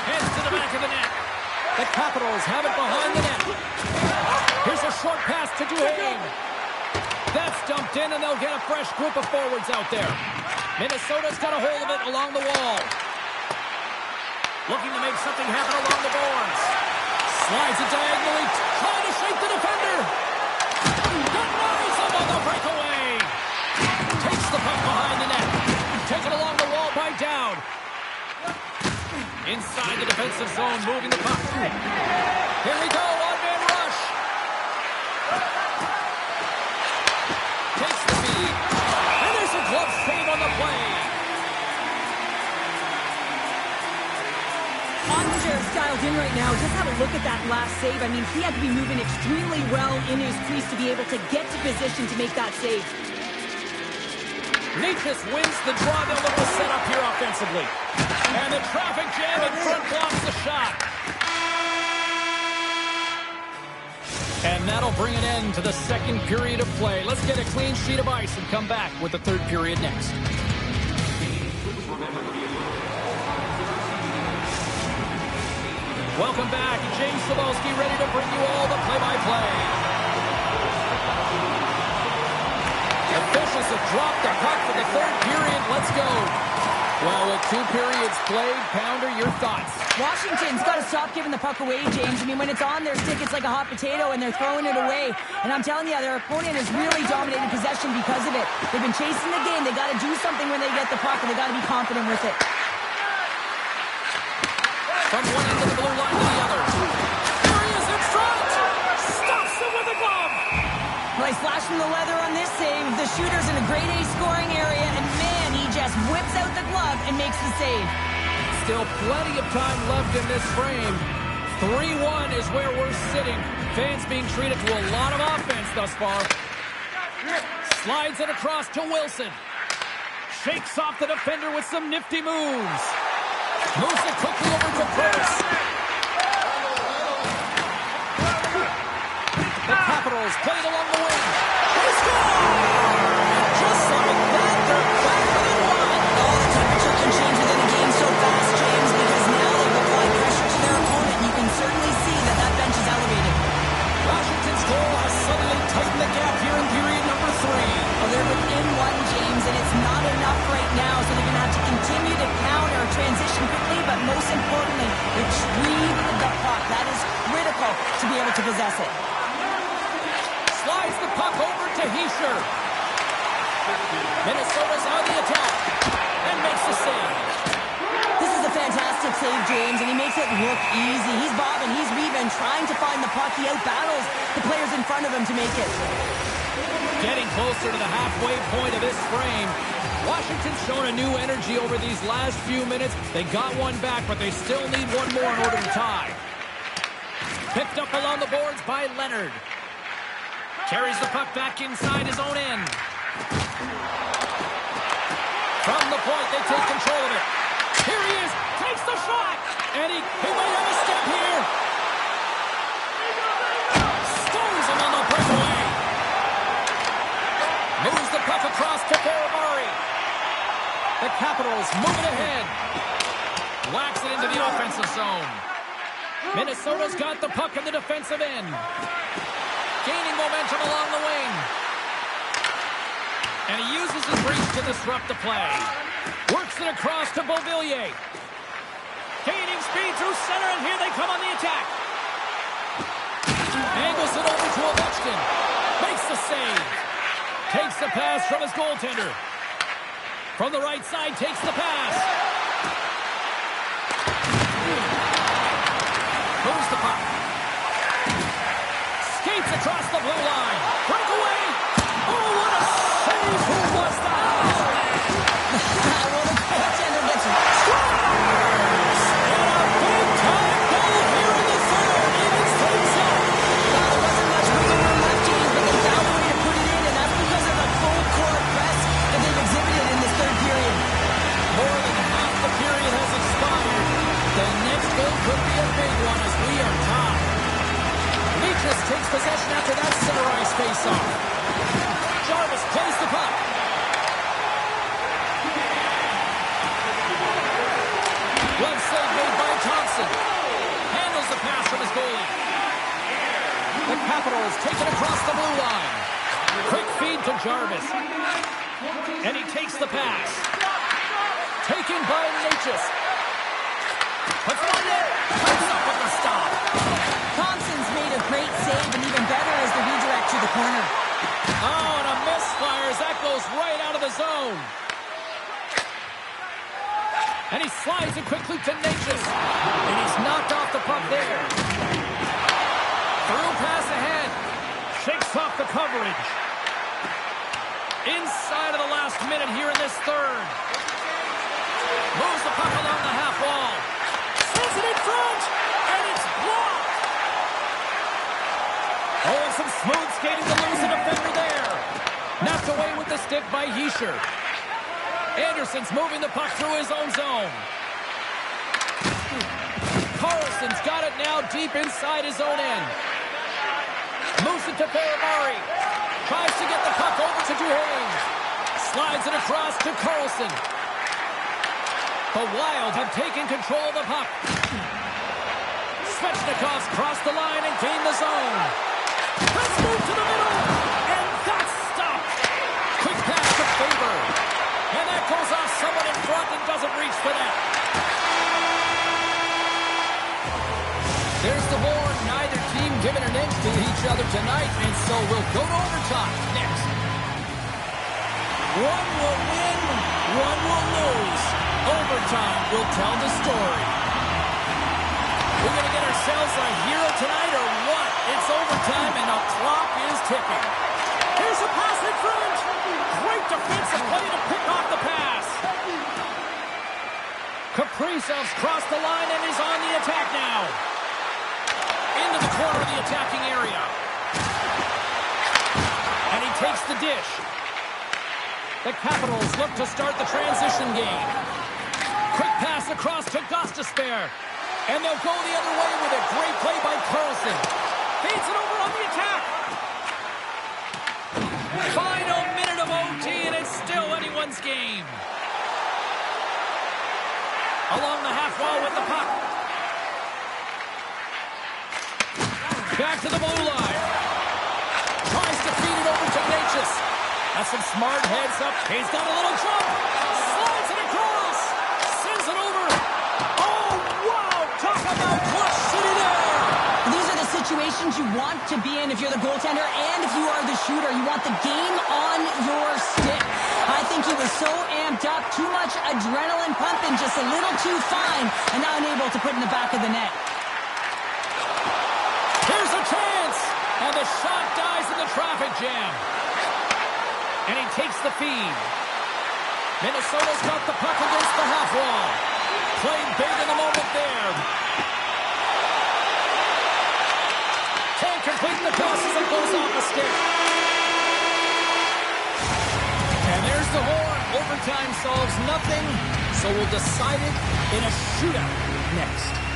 Heads to the back of the net. The Capitals have it behind the net. Here's a short pass to Duhaime. That's dumped in, and they'll get a fresh group of forwards out there. Minnesota's got a hold of it along the wall. Looking to make something happen along the boards. Slides it diagonally, trying to shake the defender. Denies him on the breakaway. Takes the puck behind the net. Taken along the wall by Dowd. Inside the defensive zone, moving the puck. Here we go, one-man rush. Takes the feed. And there's a glove save on the play. Ottinger's dialed in right now. Just have a look at that last save. I mean, he had to be moving extremely well in his crease to be able to get to position to make that save. Necas wins the draw. They'll look to set up here offensively. And the traffic jam in front blocks the shot. And that'll bring an end to the second period of play. Let's get a clean sheet of ice and come back with the third period next. Welcome back. James Cybulski ready to bring you all the play-by-play. goes to drop the puck for the third period. Let's go. Well, with 2 periods played, Pounder, your thoughts? Washington's got to stop giving the puck away, James. I mean, when it's on their stick, it's like a hot potato, and they're throwing it away. And I'm telling you, their opponent has really dominated possession because of it. They've been chasing the game. They got to do something when they get the puck, and they got to be confident with it. From one end of the blue line to the other. Here he is in front. Stops it with a glove. Nice flash from the leather on this save. The shooter's in a grade A scoring area, and man, he just whips out the glove and makes the save. Still plenty of time left in this frame. 3-1 is where we're sitting. Fans being treated to a lot of offense thus far. Slides it across to Wilson. Shakes off the defender with some nifty moves. Moves it quickly over to Price. The Capitals play it along the wing. They score! Just like that, they're back on the line. Oh, the temperature can change within a game so fast, James, because now they've applied pressure to their opponent. You can certainly see that that bench is elevated. Washington's goal has suddenly tightened the gap here in period number 3. Well, they're within 1, James, and it's not enough right now, so they're going to have to continue to counter, transition quickly, but most importantly, retrieve the puck. That is critical to be able to possess it. Slides the puck over to Hischier. Minnesota's on the attack and makes the save. This is a fantastic save, James, and he makes it look easy. He's bobbing, he's weaving, trying to find the puck. He outbattles the players in front of him to make it. Getting closer to the halfway point of this frame. Washington's shown a new energy over these last few minutes. They got one back, but they still need one more in order to tie. Picked up along the boards by Leonard. Carries the puck back inside his own end. From the point, they take control of it. Here he is, takes the shot, and he might have a step here. Scores him on the breakaway. Moves the puck across to Barabari. The Capitals moving ahead. Whacks it into the offensive zone. Minnesota's got the puck in the defensive end. Gaining momentum along the wing. And he uses his reach to disrupt the play. Works it across to Beauvillier. Gaining speed through center, and here they come on the attack. Angles it over to Ovechkin. Makes the save. Takes the pass from his goaltender. From the right side, takes the pass. Moves the puck. Skates across the blue line. Breakaway. Oh, what a save. Who was that? Well, the goaltender gets Scores! And a big-time goal here in the third. Evens things up. Well, there wasn't much wiggle room left, James, but they found a way to put it in, and that's because of the full court press that they've exhibited in this third period. More than half the period has expired. The next goal could be a big one as we are tied. Leachus takes possession after that center ice face-off. Jarvis plays the puck. Glove save made by Thompson. Handles the pass from his goalie. The Capitals take it across the blue line. Quick feed to Jarvis. And he takes the pass. Taken by Leachus. Puts it on net. Comes up with the stop. Thompson's made a great save, and even better is the redirect to the corner. Oh, and a misfire as that goes right out of the zone. And he slides it quickly to Leachus. And he's knocked off the puck there. Through pass ahead. Shakes off the coverage. Inside of the last minute here in this third. Moves the puck along the half wall. Sends it in front. And it's blocked. Oh, and some smooth skating to lose the defender there. Knocked away with the stick by Hischier. Anderson's moving the puck through his own zone. Carlson's got it now deep inside his own end. Moves it to Barabari. Tries to get the puck over to Duhaime. Slides it across to Carlson. The Wild have taken control of the puck. Svechnikov's crossed the line and gained the zone. Let's move to the middle. And that's stopped. Quick pass to other tonight, and so we'll go to overtime next. One will win, one will lose. Overtime will tell the story. We're going to get ourselves a hero tonight or what? It's overtime and the clock is ticking. Here's a pass in front. Great defensive play to pick off the pass. Kaprizov's crossed the line and is on the attack now. Into the corner of the attacking area. And he takes the dish. The Capitals look to start the transition game. Quick pass across to Gostisbehere. And they'll go the other way with a great play by Carlson. Feeds it over on the attack. Final minute of OT, and it's still anyone's game. Along the half wall with the puck. Back to the blue line. Tries to feed it over to Necas. That's some smart heads up. He's got a little jump. Slides it across. Sends it over. Oh, wow. Talk about clutch city there. These are the situations you want to be in if you're the goaltender and if you are the shooter. You want the game on your stick. I think he was so amped up. Too much adrenaline pumping. Just a little too fine. And now unable to put in the back of the net. Here's a chance. And the shot dies in the traffic jam. And he takes the feed. Minnesota's got the puck against the half wall. Playing big in the moment there. Can't complete the pass as it goes off the stick. And there's the horn. Overtime solves nothing, so we'll decide it in a shootout next.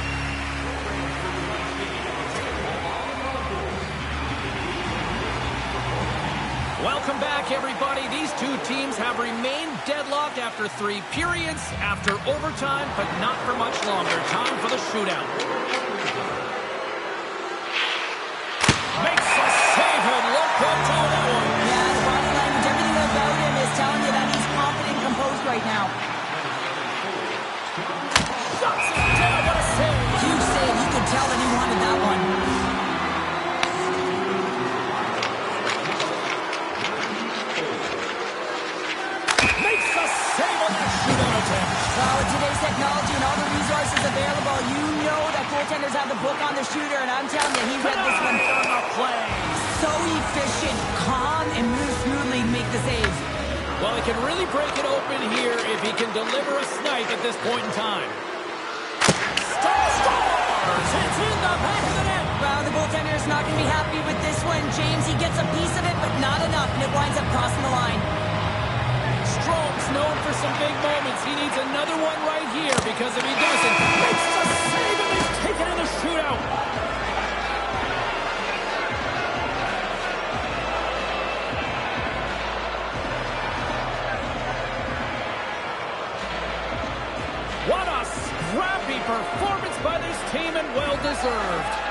Welcome back, everybody. These two teams have remained deadlocked after 3 periods, after overtime, but not for much longer. Time for the shootout. Makes a save and look good to that one. Yeah, the body language, everything about him is telling you that he's confident and composed right now. Shuts it down. What a save. Huge save. You could tell that he wanted that one. Well, with today's technology and all the resources available, you know that goaltenders have the book on the shooter, and I'm telling you, he read this one. So efficient, calm, and moves smoothly to make the save. Well, he can really break it open here if he can deliver a snipe at this point in time. Scores! It's in the back of the net. Well, the goaltender is not going to be happy with this one, James. He gets a piece of it, but not enough, and it winds up crossing the line. Strome's known for some big moments. He needs another one right here because if he doesn't, makes the save and he's taken in the shootout. What a scrappy performance by this team and well-deserved.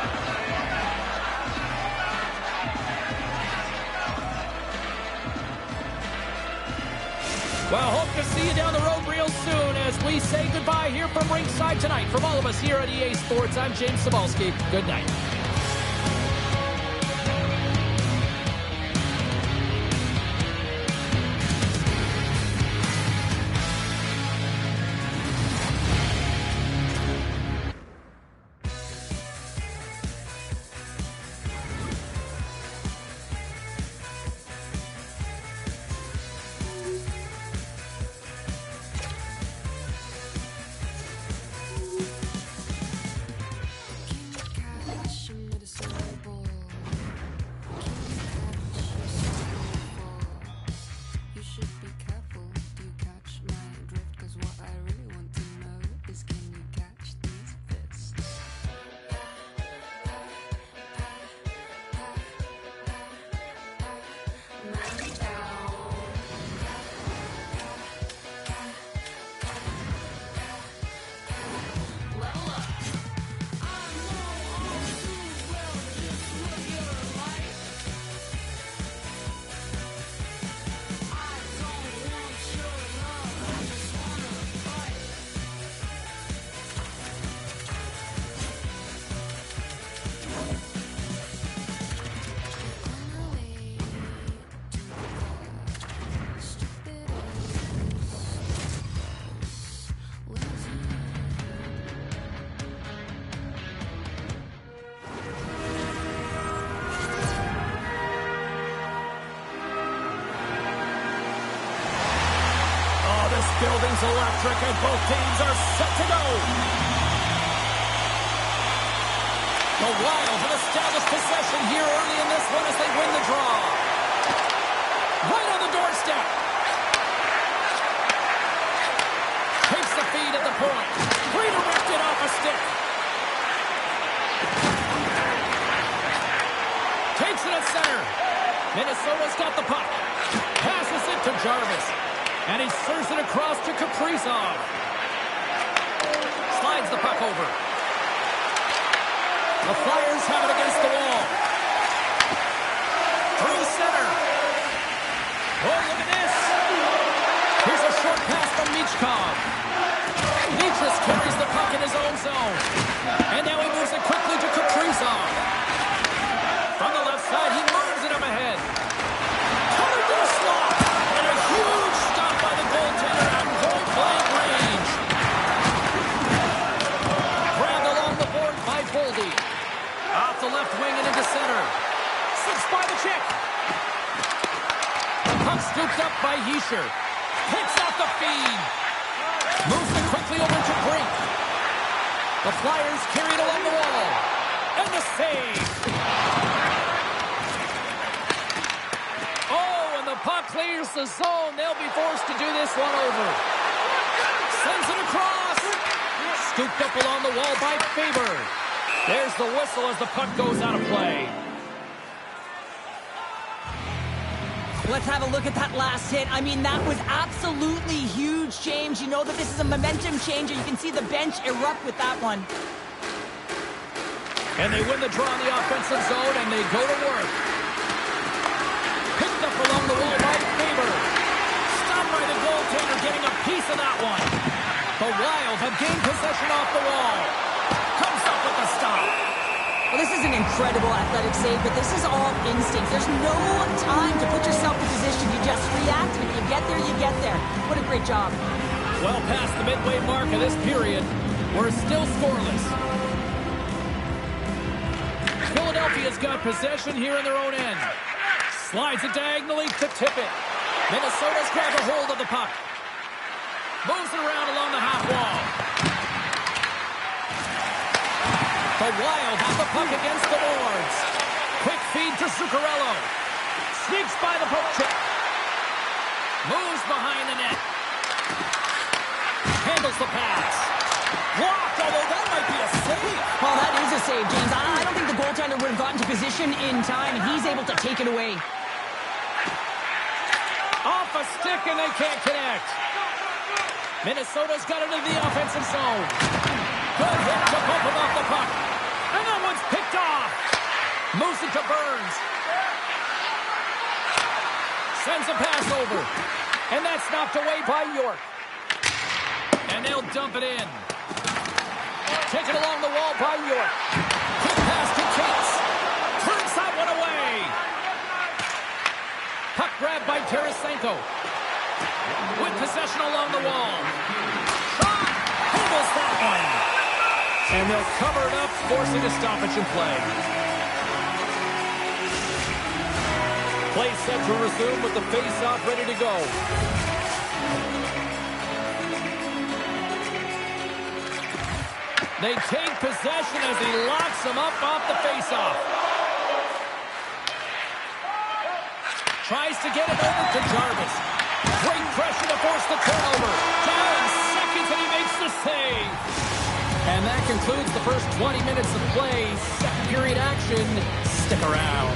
Well, hope to see you down the road real soon as we say goodbye here from ringside tonight. From all of us here at EA Sports, I'm James Cybulski. Good night. building's electric and both teams are set to go. The Wild have established possession here early in this one as they win the draw. Right on the doorstep. Takes the feed at the point. Redirected off a stick. Takes it at center. Minnesota's got the puck. Passes it to Jarvis. And he serves it across to Kaprizov. Slides the puck over. The Flyers have it against the wall. Through center. Oh, look at this. Here's a short pass from Michkov. Michkov carries the puck in his own zone. And now he moves it quickly to Kaprizov. From the left side, he moves it up ahead. Cutter to the slot. And a huge stop by the goaltender at point-blank range. Grabbed along the board by Boldy. Off the left wing and into center. Slips by the check. The puck scooped up by Hischier. Picks off the feed. Moves it quickly over to Brink. The Flyers carry it along the wall. And the save. Oh, and the puck clears the zone. They'll be forced to do this one over. Sends it across. Scooped up along the wall by Faber. There's the whistle as the puck goes out of play. Let's have a look at that last hit. I mean, that was absolutely huge, James. You know that this is a momentum changer. You can see the bench erupt with that one. And they win the draw in the offensive zone, and they go to work. Picked up along the wall by Faber. Stopped by the goaltender, getting a piece of that one. The Wild have gained possession off the wall. Comes up with the stop. Well, this is an incredible athletic save, but this is all instinct. There's no time to put yourself in position. You just react, and if you get there, you get there. What a great job. Well past the midway mark of this period, we're still scoreless. Philadelphia's got possession here in their own end. Slides it diagonally to Tippett. Minnesota's grabbed a hold of the puck. Moves it around along the half wall. The Wild have the puck against the boards. Quick feed to Zuccarello. Sneaks by the poke check. Moves behind the net. Handles the pass. Blocked, although that might be a save. Well, that is a save, James. I don't think the goaltender would have gotten to position in time, and he's able to take it away. Off a stick, and they can't connect. Minnesota's got it into the offensive zone. Good hit to bump him off the puck. And that one's picked off. Moves it to Burns. Sends a pass over. And that's knocked away by York. And they'll dump it in. Taken along the wall by York. Quick pass to Cates. Turns that one away. Puck grabbed by Tarasenko. With possession along the wall. Shot! Handles that one. And they'll cover it up, forcing a stoppage in play. Play set to resume with the face-off ready to go. They take possession as he locks them up off the face-off. Tries to get it over to Jarvis. Great pressure to force the turnover. Down in seconds, and he makes the save. And that concludes the first 20 minutes of play. Second period action. Stick around.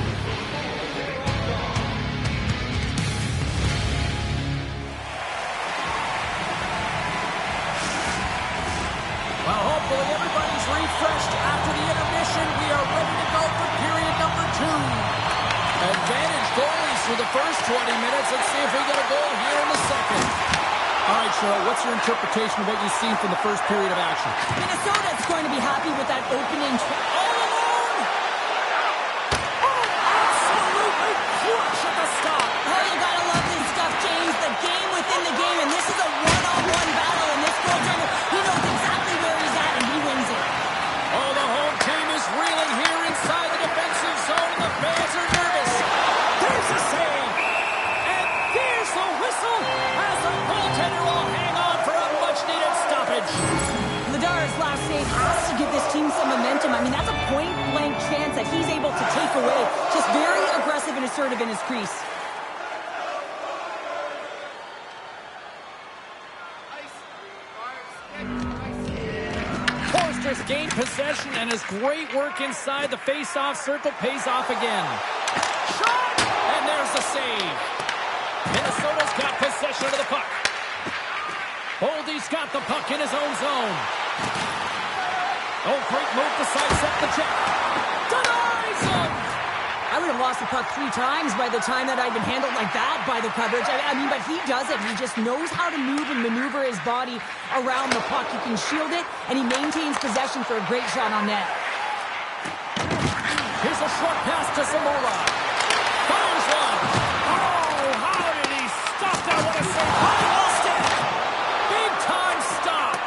Well, hopefully everybody's refreshed after the intermission. We are ready to go for period number 2. Advantage goalies for the first 20 minutes. Let's see if we get a goal here in the second. All right, Cheryl, what's your interpretation of what you've seen from the first period of action? Minnesota's going to be happy with that opening. All alone! Oh, absolutely clutch at the stop. Oh, you gotta love this stuff, James. The game within the game, and this is a one-on-one battle, and this goaltender, he knows exactly where he's at, and he wins it. Oh, the home team is reeling here inside the defensive zone, and the fans are nervous. There's a save, and there's the whistle as the goaltender will hang team some momentum. I mean, that's a point-blank chance that he's able to take away. Just very aggressive and assertive in his crease. Forster's gained possession, and his great work inside the face-off circle pays off again. Shot! And there's the save. Minnesota's got possession of the puck. Boldy's got the puck in his own zone. Oh, great move to sidestep the check. Denies him! I would have lost the puck 3 times by the time that I'd been handled like that by the coverage. I mean, but he does it. He just knows how to move and maneuver his body around the puck. He can shield it, and he maintains possession for a great shot on net. Here's a short pass to Zamora. Fires one. Oh, how did he stop that? What a save. He lost it. Big time stop.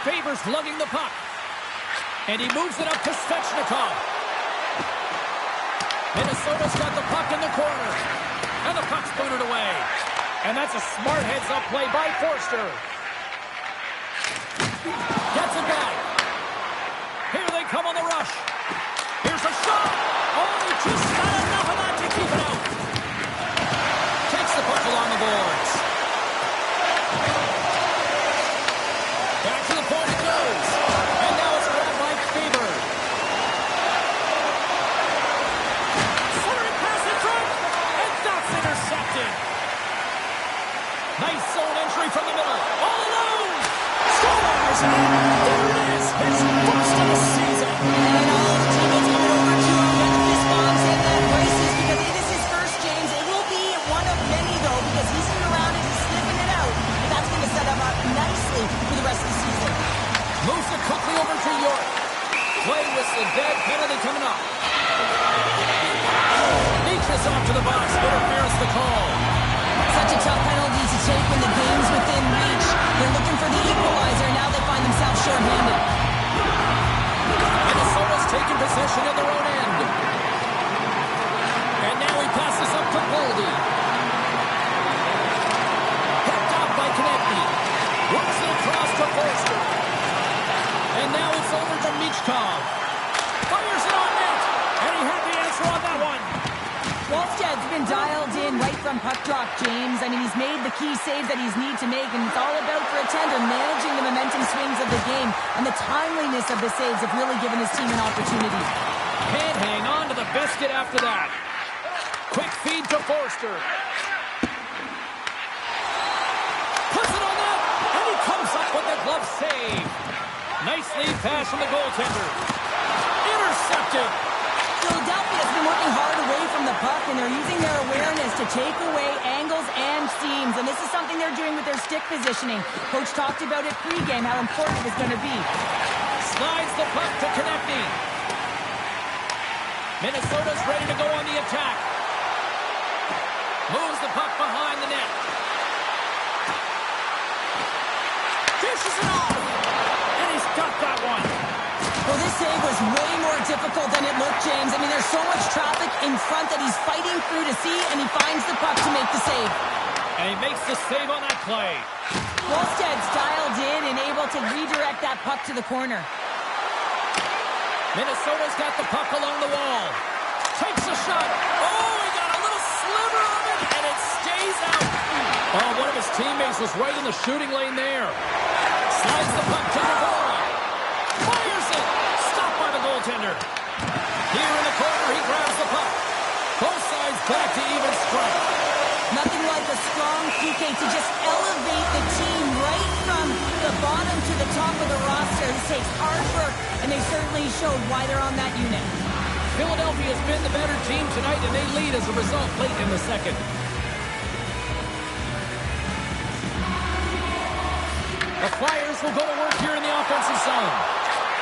Favors lugging the puck. And he moves it up to Svechnikov. Minnesota's got the puck in the corner. And the puck's bunted away. And that's a smart heads-up play by Forster. Gets it back. Here they come on the rush. Here's a shot. Oh, just not enough of that to keep it out. Takes the puck along the boards. Back to the point it goes. And now it's grabbed by Faber. Centering pass in front. And that's intercepted. Nice zone entry from the middle. All alone. Scores. There it is. His first of the season. And all of the teammates coming over to him, getting fist bumps and embraces because it is his first, James. It will be one of many, though, because he's sitting around and he's sniffing it out. And that's going to set him up nicely for the rest of the season. Moves it quickly over to York. Play whistle, dead penalty coming up. Leaches off to the box. Interference the call. Such a tough penalty to take when the game's within reach. They're looking for the equalizer. Now they find themselves short-handed. Minnesota's taking possession in their own end. And now he passes up to Boldy. Picked out by Konechny. Works it across to Forster. And now it's over to Michkov. Fires it on net. And he had the answer on that one. Wallsted's been dialed in right from puck drop, James. I mean, he's made the key saves that he's need to make, and it's all about, for a tender, managing the momentum swings of the game, and the timeliness of the saves have really given his team an opportunity. Can't hang on to the biscuit after that. Quick feed to Forster. Puts it on net, and he comes up with the glove save. Nice lead pass from the goaltender. Intercepted. Philadelphia's been working hard away from the puck, and they're using their awareness to take away angles and seams, and this is something they're doing with their stick positioning. Coach talked about it pregame, how important it was going to be. Slides the puck to Konechny. Minnesota's ready to go on the attack. Moves the puck behind the net. Dishes it off. And he's got that one. Well, this save was way more difficult than it looked, James. I mean, there's so much traffic in front that he's fighting through to see, and he finds the puck to make the save. And he makes the save on that play. Wallsted's dialed in and able to redirect that puck to the corner. Minnesota's got the puck along the wall. Takes a shot. Oh, he got a little sliver of it, and it stays out. Oh, one of his teammates was right in the shooting lane there. Slides the puck to Devora. Fires it. Stopped by the goaltender. Here in the corner, he grabs the puck. Both sides back to even strength. Nothing like a strong PK to just elevate the team right from the bottom to the top of the roster. This takes hard work, and they certainly showed why they're on that unit. Philadelphia's been the better team tonight, and they lead as a result late in the second. The Flyers will go to work here in the offensive zone.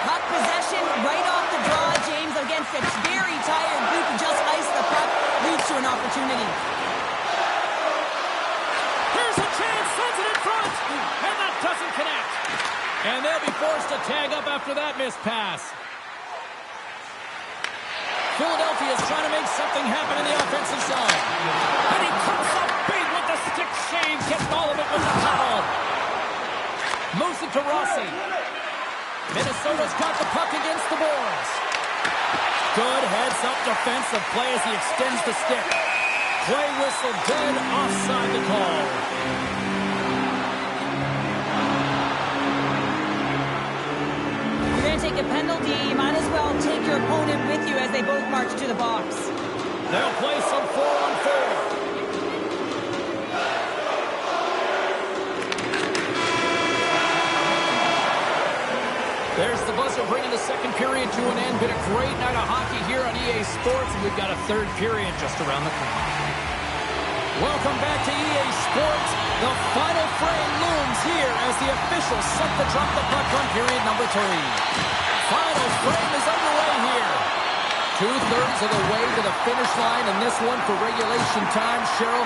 Puck possession right off the draw, James, against a very tired group who just iced the puck, leads to an opportunity. Here's a chance, sends it in front, and that doesn't connect. And they'll be forced to tag up after that missed pass. Philadelphia is trying to make something happen in the offensive zone. And he comes up big with the stick shave, gets all of it with the foul. Moves it to Rossi. Minnesota Minnesota's got the puck against the boards. Good heads-up defensive play as he extends the stick. Play whistle dead, offside the call. You're going to take a penalty. You might as well take your opponent with you as they both march to the box. They'll play some 4-on-4. There's the buzzer bringing the second period to an end. Been a great night of hockey here on EA Sports, and we've got a third period just around the corner. Welcome back to EA Sports. The final frame looms here as the officials set the drop the puck on period number 3. Final frame is underway here. 2/3 of the way to the finish line in this one for regulation time. Cheryl,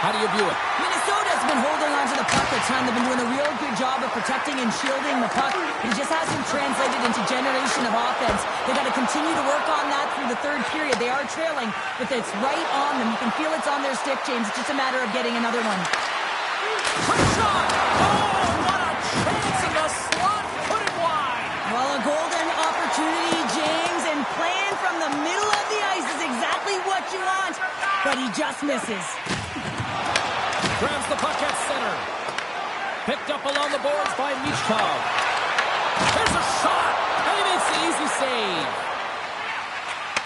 how do you view it? Minnesota's been holding on to the puck a ton. They've been doing a real good job of protecting and shielding the puck. It just hasn't translated into generation of offense. They got to continue to work on that through the third period. They are trailing, but it's right on them. You can feel it's on their stick, James. It's just a matter of getting another one. Quick shot! Oh, what a chance in the slot! Put it wide! Well, a golden opportunity, James, and playing from the middle of the ice is exactly what you want, but he just misses. Grabs the puck at center. Picked up along the boards by Michkov. There's a shot! And he makes the easy save.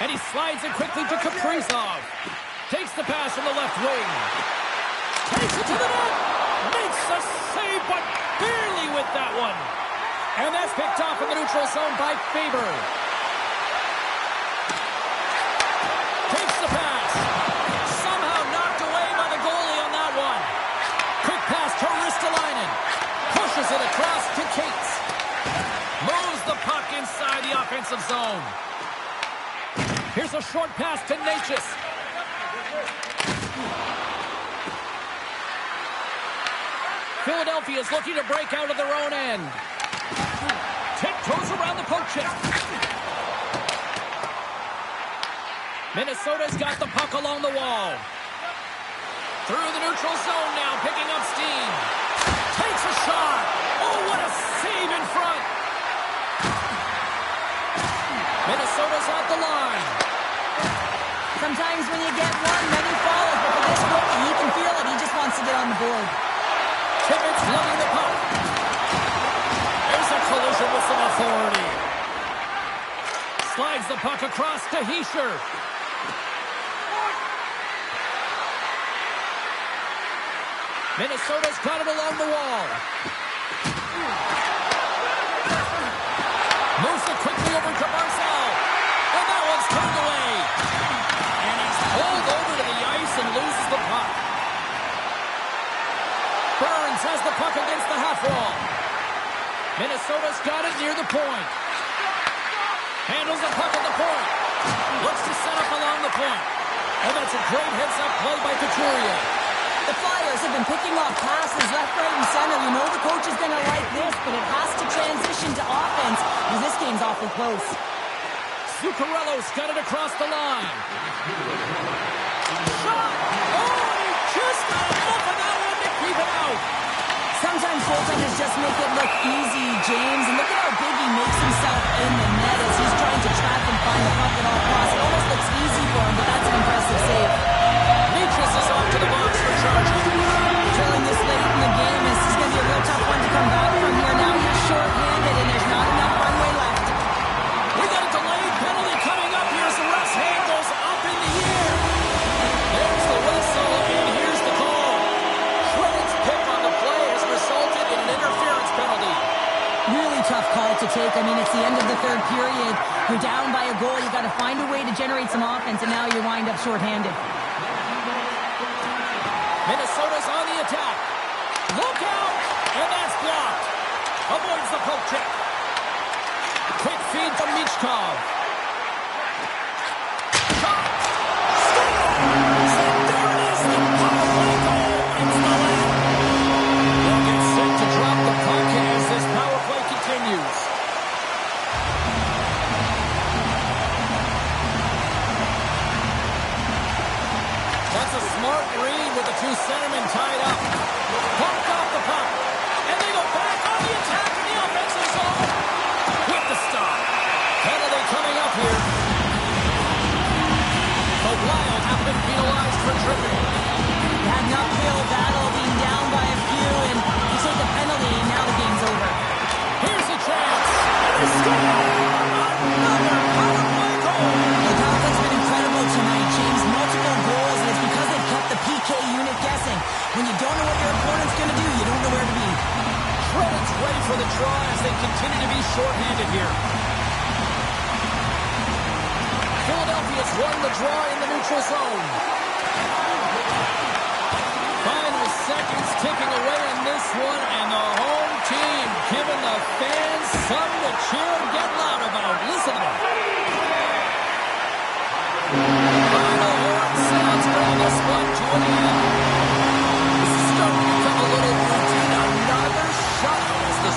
And he slides it quickly to Kaprizov. Takes the pass from the left wing. Takes it to the net. Makes a save, but barely with that one. And that's picked off in the neutral zone by Faber. Takes the pass. Somehow knocked away by the goalie on that one. Quick pass to Ristolainen. Pushes it across to Cates. Moves the puck inside the offensive zone. Here's a short pass to Necas. Philadelphia is looking to break out of their own end. Tiptoes around the poke check. Minnesota's got the puck along the wall. Through the neutral zone now, picking up steam. Takes a shot. Oh, what a save in front. Minnesota's at the line. Sometimes when you get one, many follow, but for this rookie, he can feel it. He just wants to get on the board. Tibbetts loving the puck. There's a collision with some authority. Slides the puck across to Hischier. Minnesota's got it along the wall. Moves it quickly over to Barzal. And that one's turned away. And he's pulled over to the ice and loses the puck. Burns has the puck against the half wall. Minnesota's got it near the point. Handles the puck at the point. Looks to set up along the point. And that's a great heads-up play by Couturier. The Flyers have been picking off passes left, right, and center. You know the coach is going to like this, but it has to transition to offense because this game's awfully close. Zuccarello's got it across the line. Shot! Oh, he just got enough of that one to keep it out. Sometimes goaltenders just make it look easy, James. And look at how big he makes himself in the net as he's trying to trap and find the puck at all costs. It almost looks easy for him, but that's an impressive save. Necas is off to the box for charging. Trailing this late in the game, this is going to be a real tough one to come back from here. Now he's short-handed, and there's not enough runway left. We got a delayed penalty coming up here as the ref's hand goes up in the air. There's the whistle, and here's the call. Schroding's pick on the play has resulted in an interference penalty. Really tough call to take. I mean, it's the end of the third period. You're down by a goal. You got to find a way to generate some offense, and now you wind up short-handed. Minnesota's on the attack. Look out! And that's blocked. Avoids the poke check. Quick feed to Michkov. Shot! Scores! And there it is, the power play goal. It's the net. They'll get set to drop the puck as this power play continues. That's a smart read with the two centermen tied up. Pumped off the puck. And they go back on the attack in the offensive zone. With tripping. You had an uphill battle, being down by a few, and you take the penalty, and now the game's over. Here's a chance. They score! Another power play goal. The conflict's been incredible tonight, James. Multiple goals, and it's because they've kept the PK unit guessing. When you don't know what your opponent's going to do, you don't know where to be. Shredden's ready for the draw as they continue to be shorthanded here. Philadelphia's won the draw in the neutral zone. Final seconds ticking away on this one, and the home team giving the fans something to cheer and get loud about. Listen to them. Final horn sounds bring this one to an end. This is starting to become a little routine. Another shot as the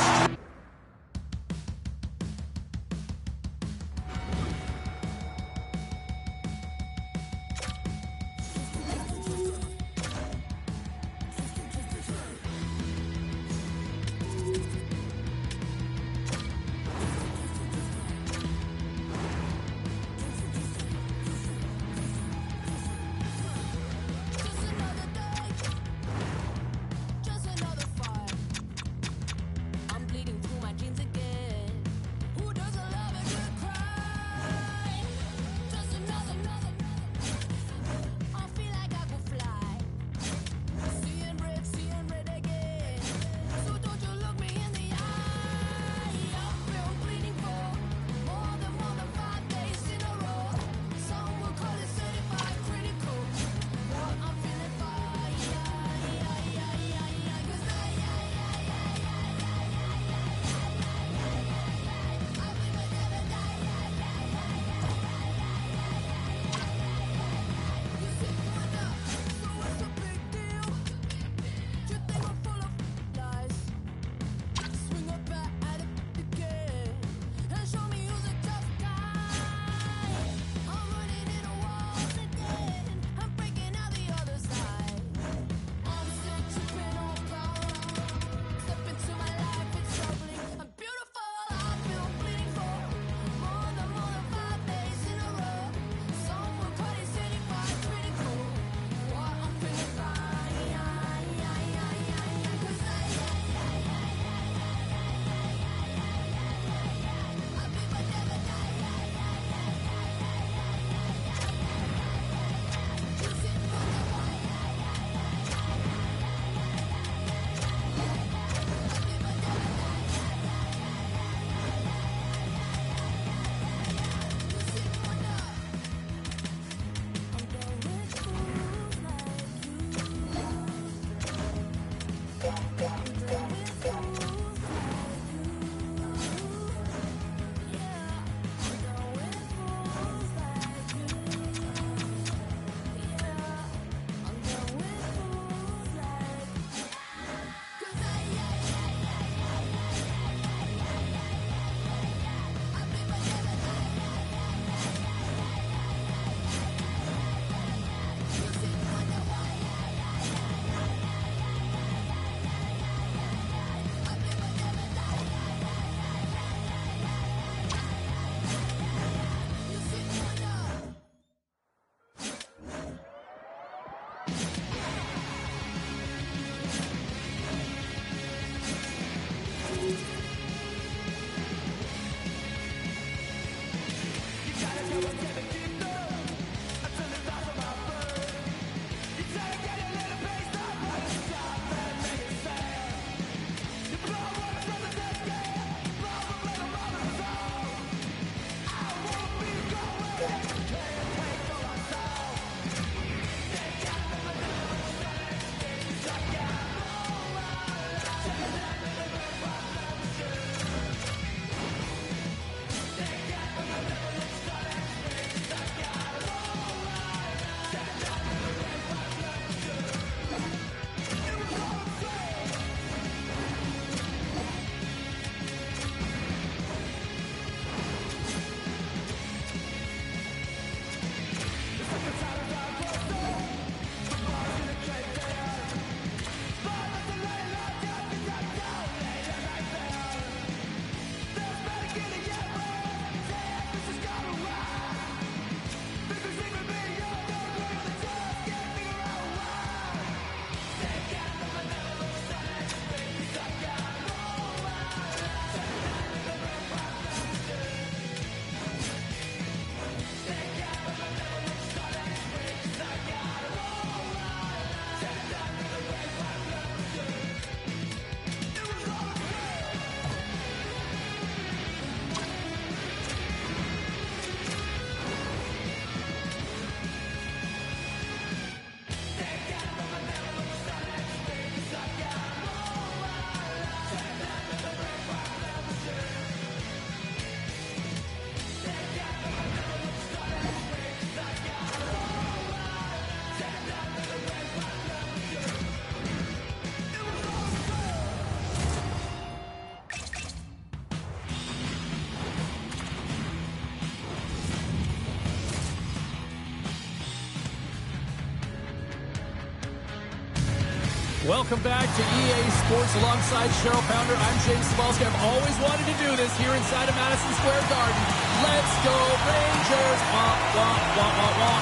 Welcome back to EA Sports alongside Cheryl Pounder. I'm James Cybulski. I've always wanted to do this here inside of Madison Square Garden. Let's go Rangers! Wah, wah, wah, wah, wah.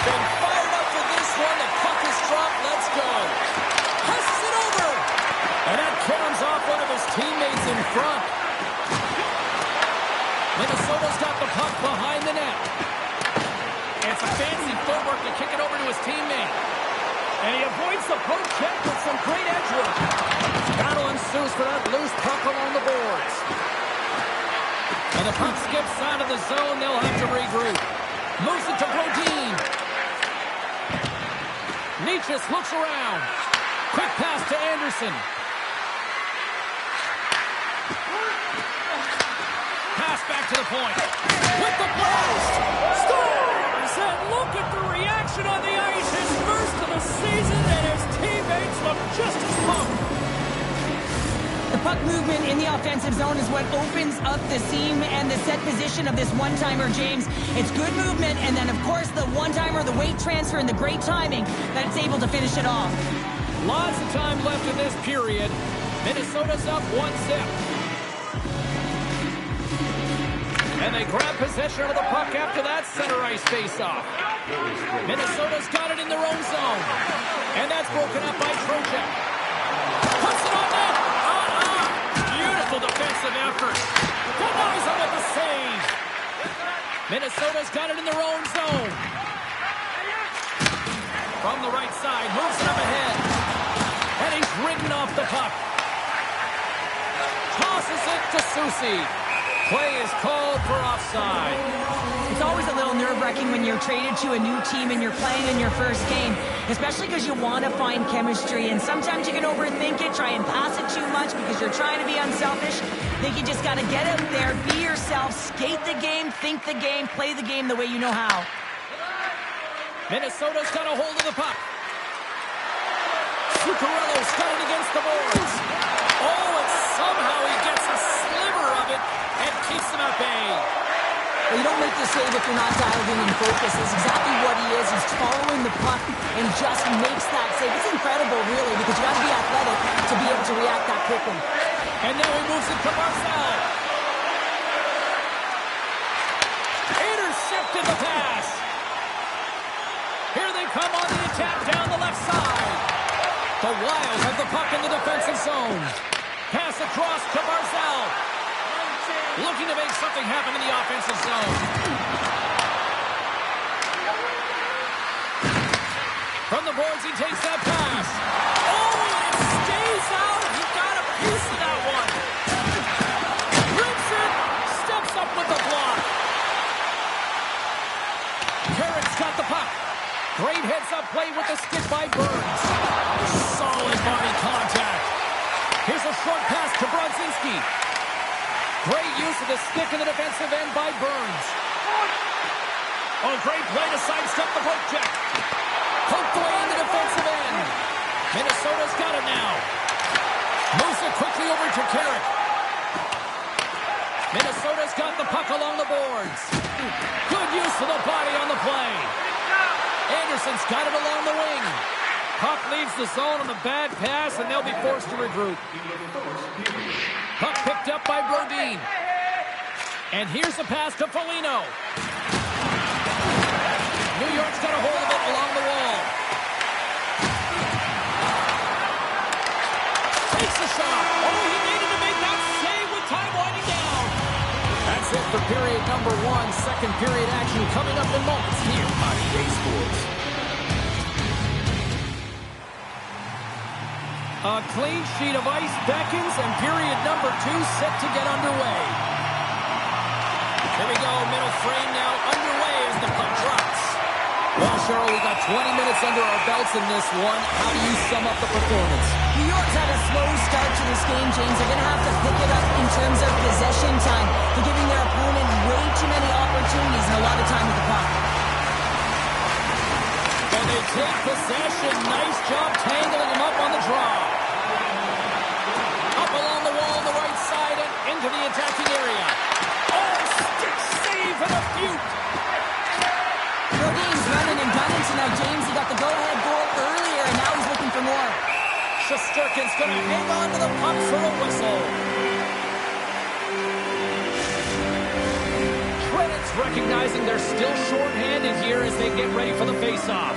Been fired up for this one. The puck is dropped. Let's go. Passes it over. And that comes off one of his teammates in front. Minnesota's got the puck behind the net. It's a fancy footwork to kick it over to his teammate. And he avoids the poke check with some great edge work. Battle ensues for that loose puck along the boards. And the puck skips out of the zone. They'll have to regroup. Moves it to Brodin. Necas looks around. Quick pass to Anderson. Pass back to the point. With the blast. Scores! And look at the reaction on the ice. His first of the season, and his teammates look just as pumped. The puck movement in the offensive zone is what opens up the seam and the set position of this one-timer, James. It's good movement, and then, of course, the one-timer, the weight transfer, and the great timing that it's able to finish it off. Lots of time left in this period. Minnesota's up 1-0. And they grab possession of the puck after that center ice face-off. Minnesota's got it in their own zone. And that's broken up by Trocheck. Puts it on net. Beautiful defensive effort. Denies him with the save. Minnesota's got it in their own zone. From the right side, moves it up ahead. And he's ridden off the puck. Tosses it to Soucy. Play is called for offside. It's always a little nerve-wracking when you're traded to a new team and you're playing in your first game, especially because you want to find chemistry, and sometimes you can overthink it, try and pass it too much because you're trying to be unselfish. I think you just got to get out there, be yourself, skate the game, think the game, play the game the way you know how. Minnesota's got a hold of the puck. Zuccarello's got it against the boards. Oh, and somehow he gets a sliver of it and keeps him at bay. Well, you don't make the save if you're not dialed in and focused. It's exactly what he is. He's following the puck and just makes that save. It's incredible, really, because you got to be athletic to be able to react that quickly. And now he moves it to Barzal. Intercepted the pass. Here they come on the attack down the left side. The Wild have the puck in the defensive zone. Pass across to Barzal. Looking to make something happen in the offensive zone. From the boards, he takes that pass. Oh, and it stays out. He got a piece of that one. Rips it. Steps up with the block. Carrick's got the puck. Great heads-up play with the stick by Burns. Solid body contact. Here's a short pass to Brodzinski. Great use of the stick in the defensive end by Burns. Oh, great play to sidestep the poke check. Poked away in the defensive end. Minnesota's got it now. Moves it quickly over to Carrick. Minnesota's got the puck along the boards. Good use of the body on the play. Anderson's got it along the wing. Puck leaves the zone on a bad pass, and they'll be forced to regroup. Puck picked up by Brodin. And here's a pass to Foligno. New York's got a hold of it along the wall. Takes a shot. Oh, he needed to make that save with time winding down. That's it for period number one. Second period action coming up in moments here on EA Sports. A clean sheet of ice beckons, and period number 2 set to get underway. Here we go, middle frame now underway as the puck drops. Well, Cheryl, we got 20 minutes under our belts in this one. How do you sum up the performance? New York's had a slow start to this game, James. They're going to have to pick it up in terms of possession time. They're giving their opponent way too many opportunities and a lot of time with the puck. And they take possession. Nice job tangling them up on the draw. Up along the wall on the right side and into the attacking area. Oh, stick save and a few. Game's running and gunning, so now James, he got the go-ahead goal earlier, and now he's looking for more. Shesterkin's going to hang on to the puck for a whistle. Credits recognizing they're still short-handed here as they get ready for the face-off.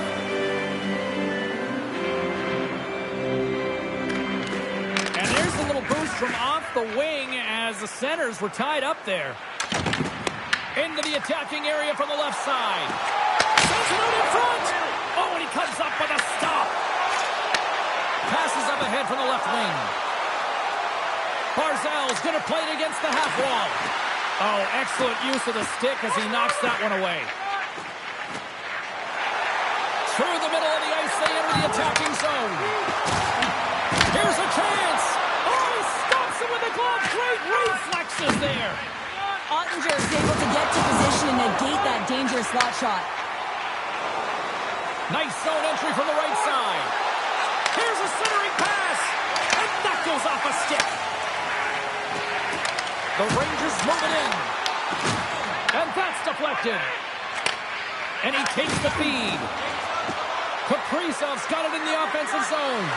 And there's a little boost from off the wing as the centers were tied up there. Into the attacking area from the left side. Sends it out in front. Oh, and he comes up with a stop. Passes up ahead from the left wing. Barzal's going to play it against the half wall. Oh, excellent use of the stick as he knocks that one away. Through the middle of the ice, they enter the attacking zone. Here's a chance. Oh, he stops it with a glove. Great reflexes there. Ottinger is able to get to position and negate that dangerous slot shot. Nice zone entry from the right side. Here's a centering pass. And that goes off a stick. The Rangers move it in. And that's deflected. And he takes the feed. Kaprizov's got it in the offensive zone.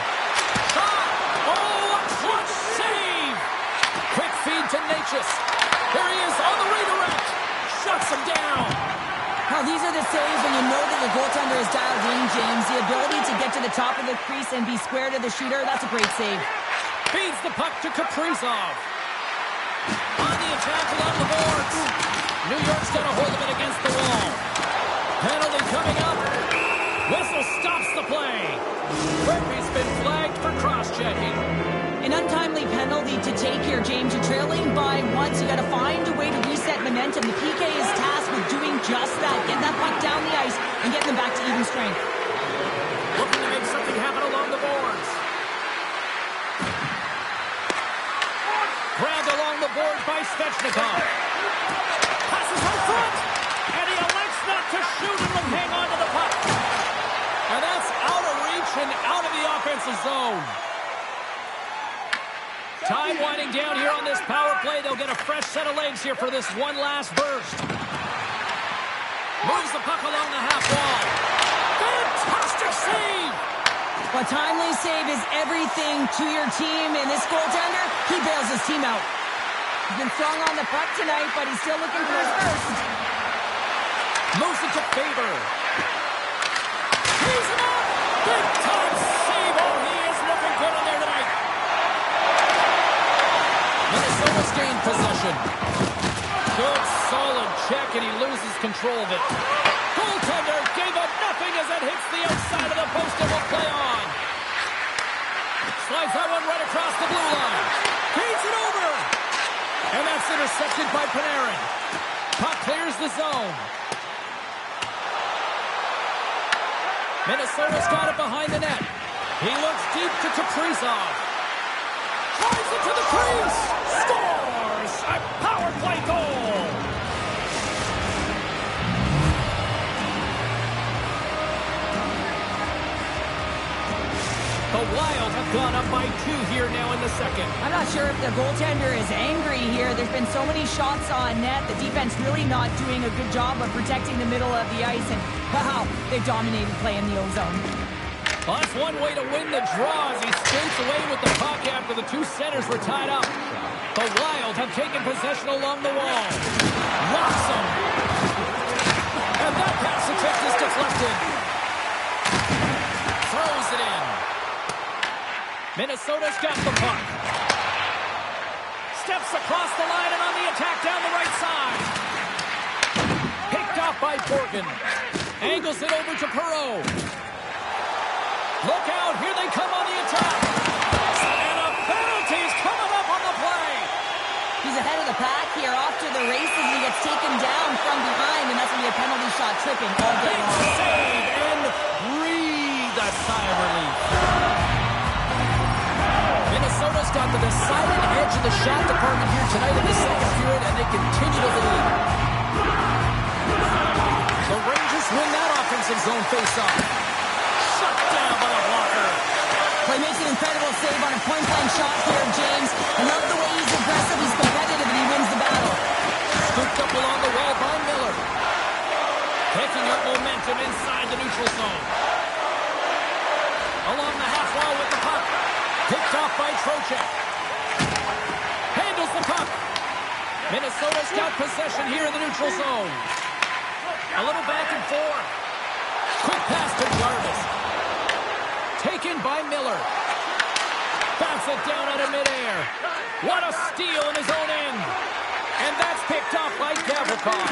Shot! Oh, a clutch save! Quick feed to Necas. There he is on the redirect. Shuts him down. Now, these are the saves when you know that the goaltender is dialed in, James. The ability to get to the top of the crease and be square to the shooter, that's a great save. Feeds the puck to Kaprizov. On the attack along the boards. New York's got a hold of it against the wall. Penalty coming up. Whistle stops the play. Murphy's been flagged for cross-checking. An untimely penalty to take here, James. You're trailing by once. You got to find a way to reset momentum. The PK is tasked with doing just that. Get that puck down the ice and get them back to even strength. Looking to make something happen along the boards. Grabbed along the boards by Svechnikov. Passes in front. And he elects not to shoot and will hang on to the puck. And that's out of reach and out of the offensive zone. Time winding down here on this power play. They'll get a fresh set of legs here for this one last burst. Moves the puck along the half wall. Fantastic save! A timely save is everything to your team, and this goaltender, he bails his team out. He's been strong on the puck tonight, but he's still looking for his first. Moves it to Faber. He's him up! Big time save! Oh, he is looking good on there tonight. Minnesota's gained possession. Good, solid check, and he loses control of it. Goaltender gave up nothing as it hits the outside of the post and will play on. Slides that one right across the blue line. Feeds it over. And that's intercepted by Panarin. Puck clears the zone. Minnesota's got it behind the net. He looks deep to Kaprizov. Drives it to the crease. Scores! A power play goal! The Wild have gone up by 2 here now in the second. I'm not sure if the goaltender is angry here. There's been so many shots on net. The defense really not doing a good job of protecting the middle of the ice. And, wow, they dominated play in the O-zone. Well, that's one way to win the draw as he skates away with the puck after the 2 centers were tied up. The Wild have taken possession along the wall. Locks him. And that pass attempt is deflected. Throws it in. Minnesota's got the puck. Steps across the line and on the attack down the right side. Picked off by Borgen. Angles it over to Perreault. Look out, here they come on the attack. the races, and he gets taken down from behind, and that's going to be a penalty shot tripping all day long. Save and breathe a sigh of relief. Minnesota's got the decided edge of the shot department here tonight in the second period, and they continue to lead. The Rangers win that offensive zone faceoff. Shut down by the blocker. He makes an incredible save on a point-blank shot here, James. I love the way he's aggressive, he's competitive, and he wins the battle. Scooped up along the wall by Miller. Picking up momentum inside the neutral zone. Along the half wall with the puck. Picked off by Trocheck. Handles the puck. Minnesota's got possession here in the neutral zone. A little back and forth. Quick pass to Jarvis. Taken by Miller. Bounce it down out of midair. What a steal in his own end. And that's picked off by Gavrikov.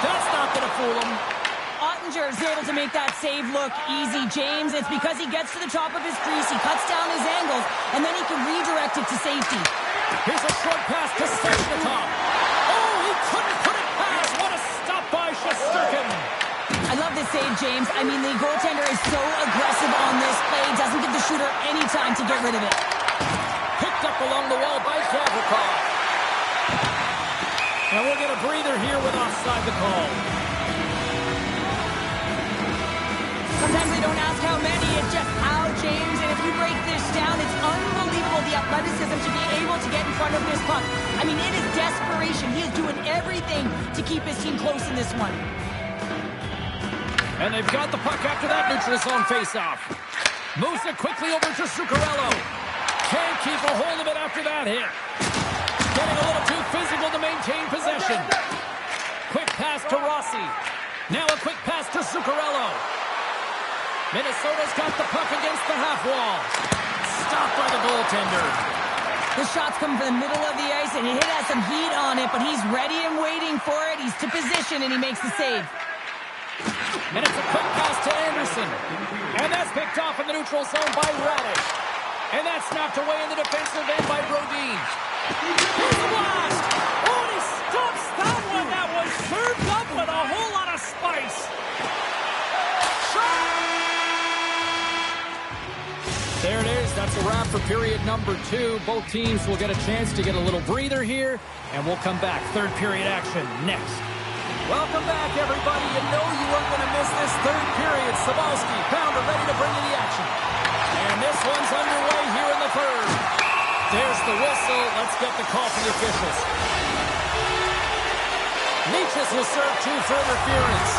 That's not going to fool him. Ottinger is able to make that save look easy, James. It's because he gets to the top of his crease, he cuts down his angles, and then he can redirect it to safety. Here's a short pass to Svechnikov. Oh, he couldn't put it past. What a stop by Shesterkin. I love this save, James. I mean, the goaltender is so aggressive on this play, doesn't give the shooter any time to get rid of it. Picked up along the wall by Gavrikov. And we'll get a breather here with offside the call. Sometimes they don't ask how many, it's just how, James. And if you break this down, it's unbelievable the athleticism to be able to get in front of this puck. I mean, it is desperation. He is doing everything to keep his team close in this one. And they've got the puck after that neutral zone faceoff. Moves it quickly over to Zuccarello. Can't keep a hold of it after that hit. Getting a little too physical to maintain possession. Quick pass to Rossi. Now a quick pass to Zuccarello. Minnesota's got the puck against the half wall. Stopped by the goaltender. The shot's coming from the middle of the ice, and it has some heat on it, but he's ready and waiting for it. He's to position, and he makes the save. And it's a quick pass to Anderson. And that's picked off in the neutral zone by Raddysh. And that's knocked away in the defensive end by Brodin. Here's the blast. Oh, and he stops that one. That was served up with a whole lot of spice. There it is. That's a wrap for period number 2. Both teams will get a chance to get a little breather here, and we'll come back. Third period action next. Welcome back, everybody. You know you weren't going to miss this third period. Sabalski, Pounder, ready to bring you the action. And this one's underway here in the third. There's the whistle. Let's get the call from the officials. Leachus will serve 2 for interference.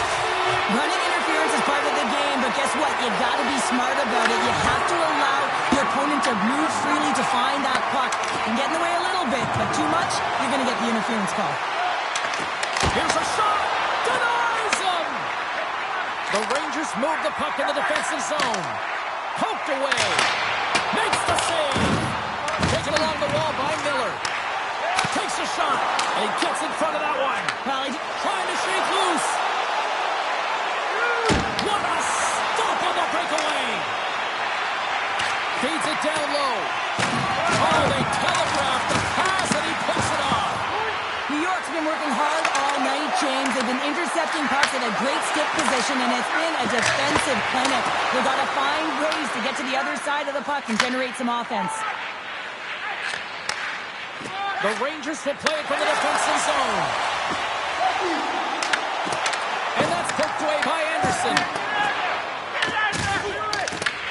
Running interference is part of the game, but guess what? You got to be smart about it. You have to allow your opponent to move freely to find that puck and get in the way a little bit, but too much, you're going to get the interference call. Here's a shot. Denies him. The Rangers move the puck in the defensive zone. Poked away. Makes the save. Taken along the wall by Miller. Takes a shot. And he gets in front of that one. Well, Trying to shake loose. What a stop on the breakaway. Feeds it down low. Oh, they telegraphed the pass, and he picks it off. New York's been working hard all night, James. They've been intercepting pucks at a great stick position, and it's been a defensive clinic. They've got to find ways to get to the other side of the puck and generate some offense. The Rangers will play it from the defensive zone. And that's poked away by Anderson.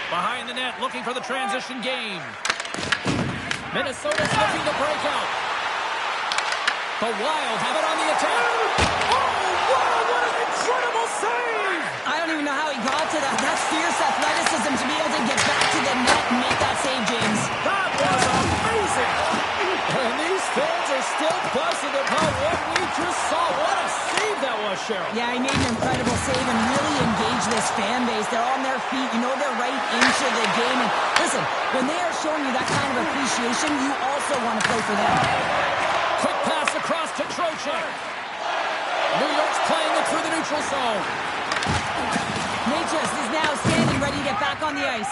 Behind the net, looking for the transition game. Minnesota's looking to break out. The Wild have it on the attack. Oh, wow, what an incredible save! I don't even know how he got to that. That's fierce athleticism to be able to get back to the net and make that save, James. That was amazing! And these fans are still buzzing about what we just saw. What a save that was, Cheryl. Yeah, he made an incredible save and really engaged this fan base. They're on their feet. You know they're right into the game. And listen, when they are showing you that kind of appreciation, you also want to play for them. Quick pass across to Trocheck. New York's playing it through the neutral zone. Natchez is now standing ready to get back on the ice.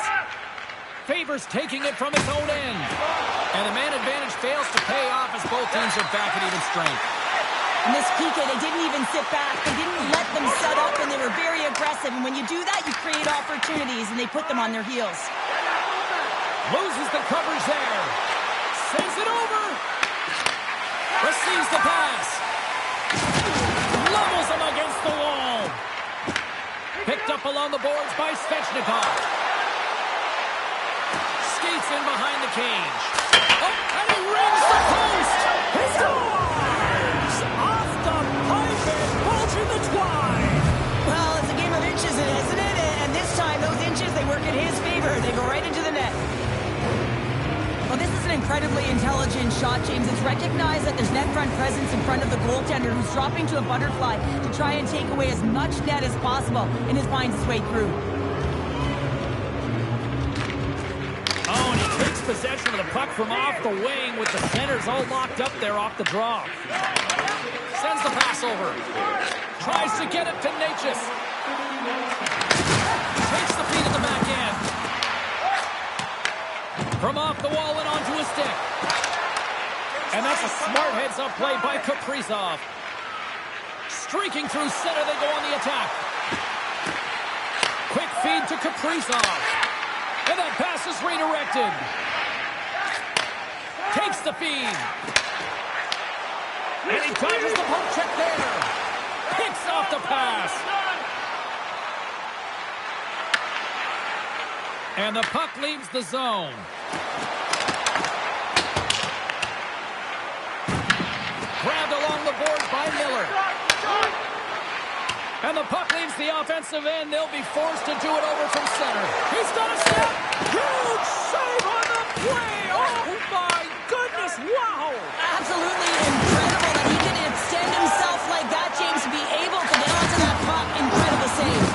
Favors taking it from his own end. And the man advantage fails to pay off as both teams are back at even strength. In this PK, they didn't even sit back. They didn't let them set up, and they were very aggressive. And when you do that, you create opportunities, and they put them on their heels. Loses the coverage there. Sends it over. Receives the pass. Levels him against the wall. Picked up along the boards by Svechnikov. Skates in behind the cage. Oh, and he rings the post. He scores! Off the pipe and bulging the twine. Well, it's a game of inches, isn't it? And this time, those inches, they work in his favor. They go right into the net. Well, this is an incredibly intelligent shot, James. It's recognized that there's net front presence in front of the goaltender who's dropping to a butterfly to try and take away as much net as possible, and it finds its way through. Oh, and he takes possession of the puck from off the wing with the centers all locked up there off the draw. Sends the pass over. Tries to get it to Necas. Takes the feed at the back end. From off the wall and onto his stick. And that's a smart heads-up play by Kaprizov. Streaking through center, they go on the attack. Quick feed to Kaprizov. And that pass is redirected. Takes the feed. And he dodges the poke check there. Picks off the pass. And the puck leaves the zone. Grabbed along the boards by Miller. And the puck leaves the offensive end. They'll be forced to do it over from center. He's got a step. Huge save on the play. Oh, my goodness. Wow. Absolutely incredible that he can extend himself like that, James, to be able to get onto that puck. Incredible save.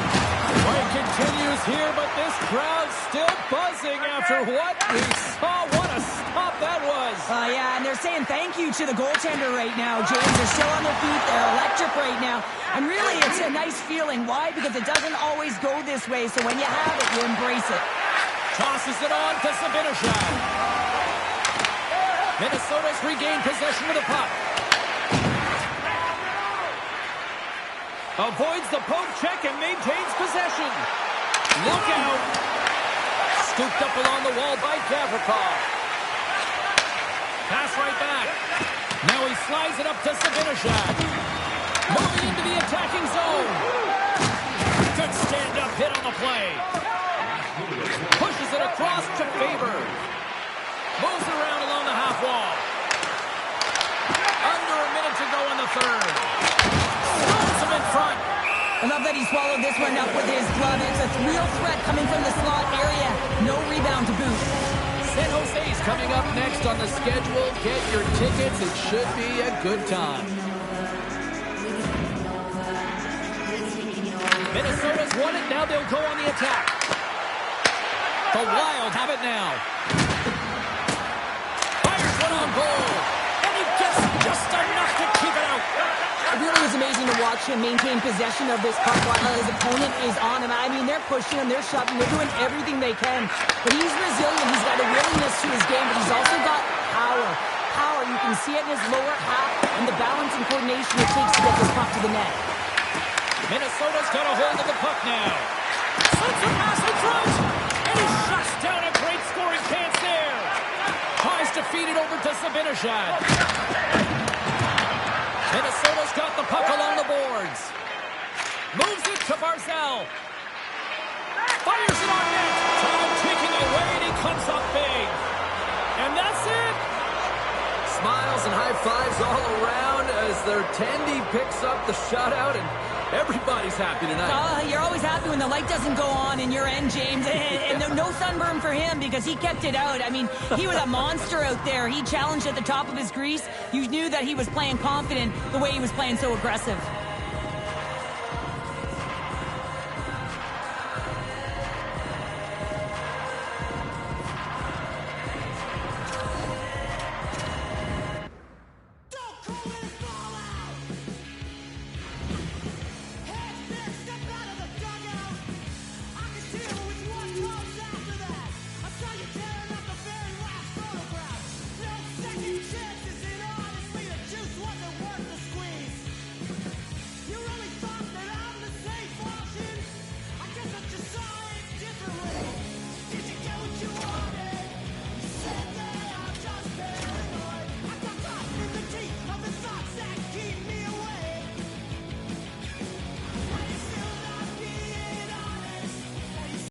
Play continues here, but this crowd's still buzzing after what we saw. What a stop that was. Yeah, and they're saying thank you to the goaltender right now, James. They're still on their feet. They're electric right now. And really, it's a nice feeling. Why? Because it doesn't always go this way, so when you have it, you embrace it. Tosses it on to Zibanejad. Minnesota's regained possession of the puck. Avoids the poke check and maintains possession. Look out. Scooped up along the wall by Gavrikov. Pass right back. Now he slides it up to Zibanejad. Moving into the attacking zone. Good stand-up hit on the play. Pushes it across to Faber. Moves around along the half wall. Under a minute to go in the third. Throws him in front. I love that he swallowed this one up with his glove. It's a real threat coming from the slot area. No rebound to boot. San Jose's coming up next on the schedule. Get your tickets. It should be a good time. Minnesota's won it. Now they'll go on the attack. The Wild have it now. Fires one on goal. And he gets just enough to keep it out. It really is amazing to watch him maintain possession of this puck while his opponent is on him. I mean, they're pushing him, they're shoving, they're doing everything they can. But he's resilient. He's got a willingness to his game, but he's also got power. Power, you can see it in his lower half and the balance and coordination it takes to get this puck to the net. Minnesota's got a hold of the puck now. Sends a pass in front. And he shuts down a great scoring chance there. Tries to feed it over to Zibanejad. Minnesota's got the puck along the boards. Moves it to Barzal. Fires it on net. Time ticking away, and he comes up big. And that's it. Smiles and high fives all around as their Tandy picks up the shutout, and everybody's happy tonight. You're always happy when the light doesn't go on in your end, James. And no sunburn for him because he kept it out. I mean, he was a monster out there. He challenged at the top of his crease. You knew that he was playing confident the way he was playing so aggressive.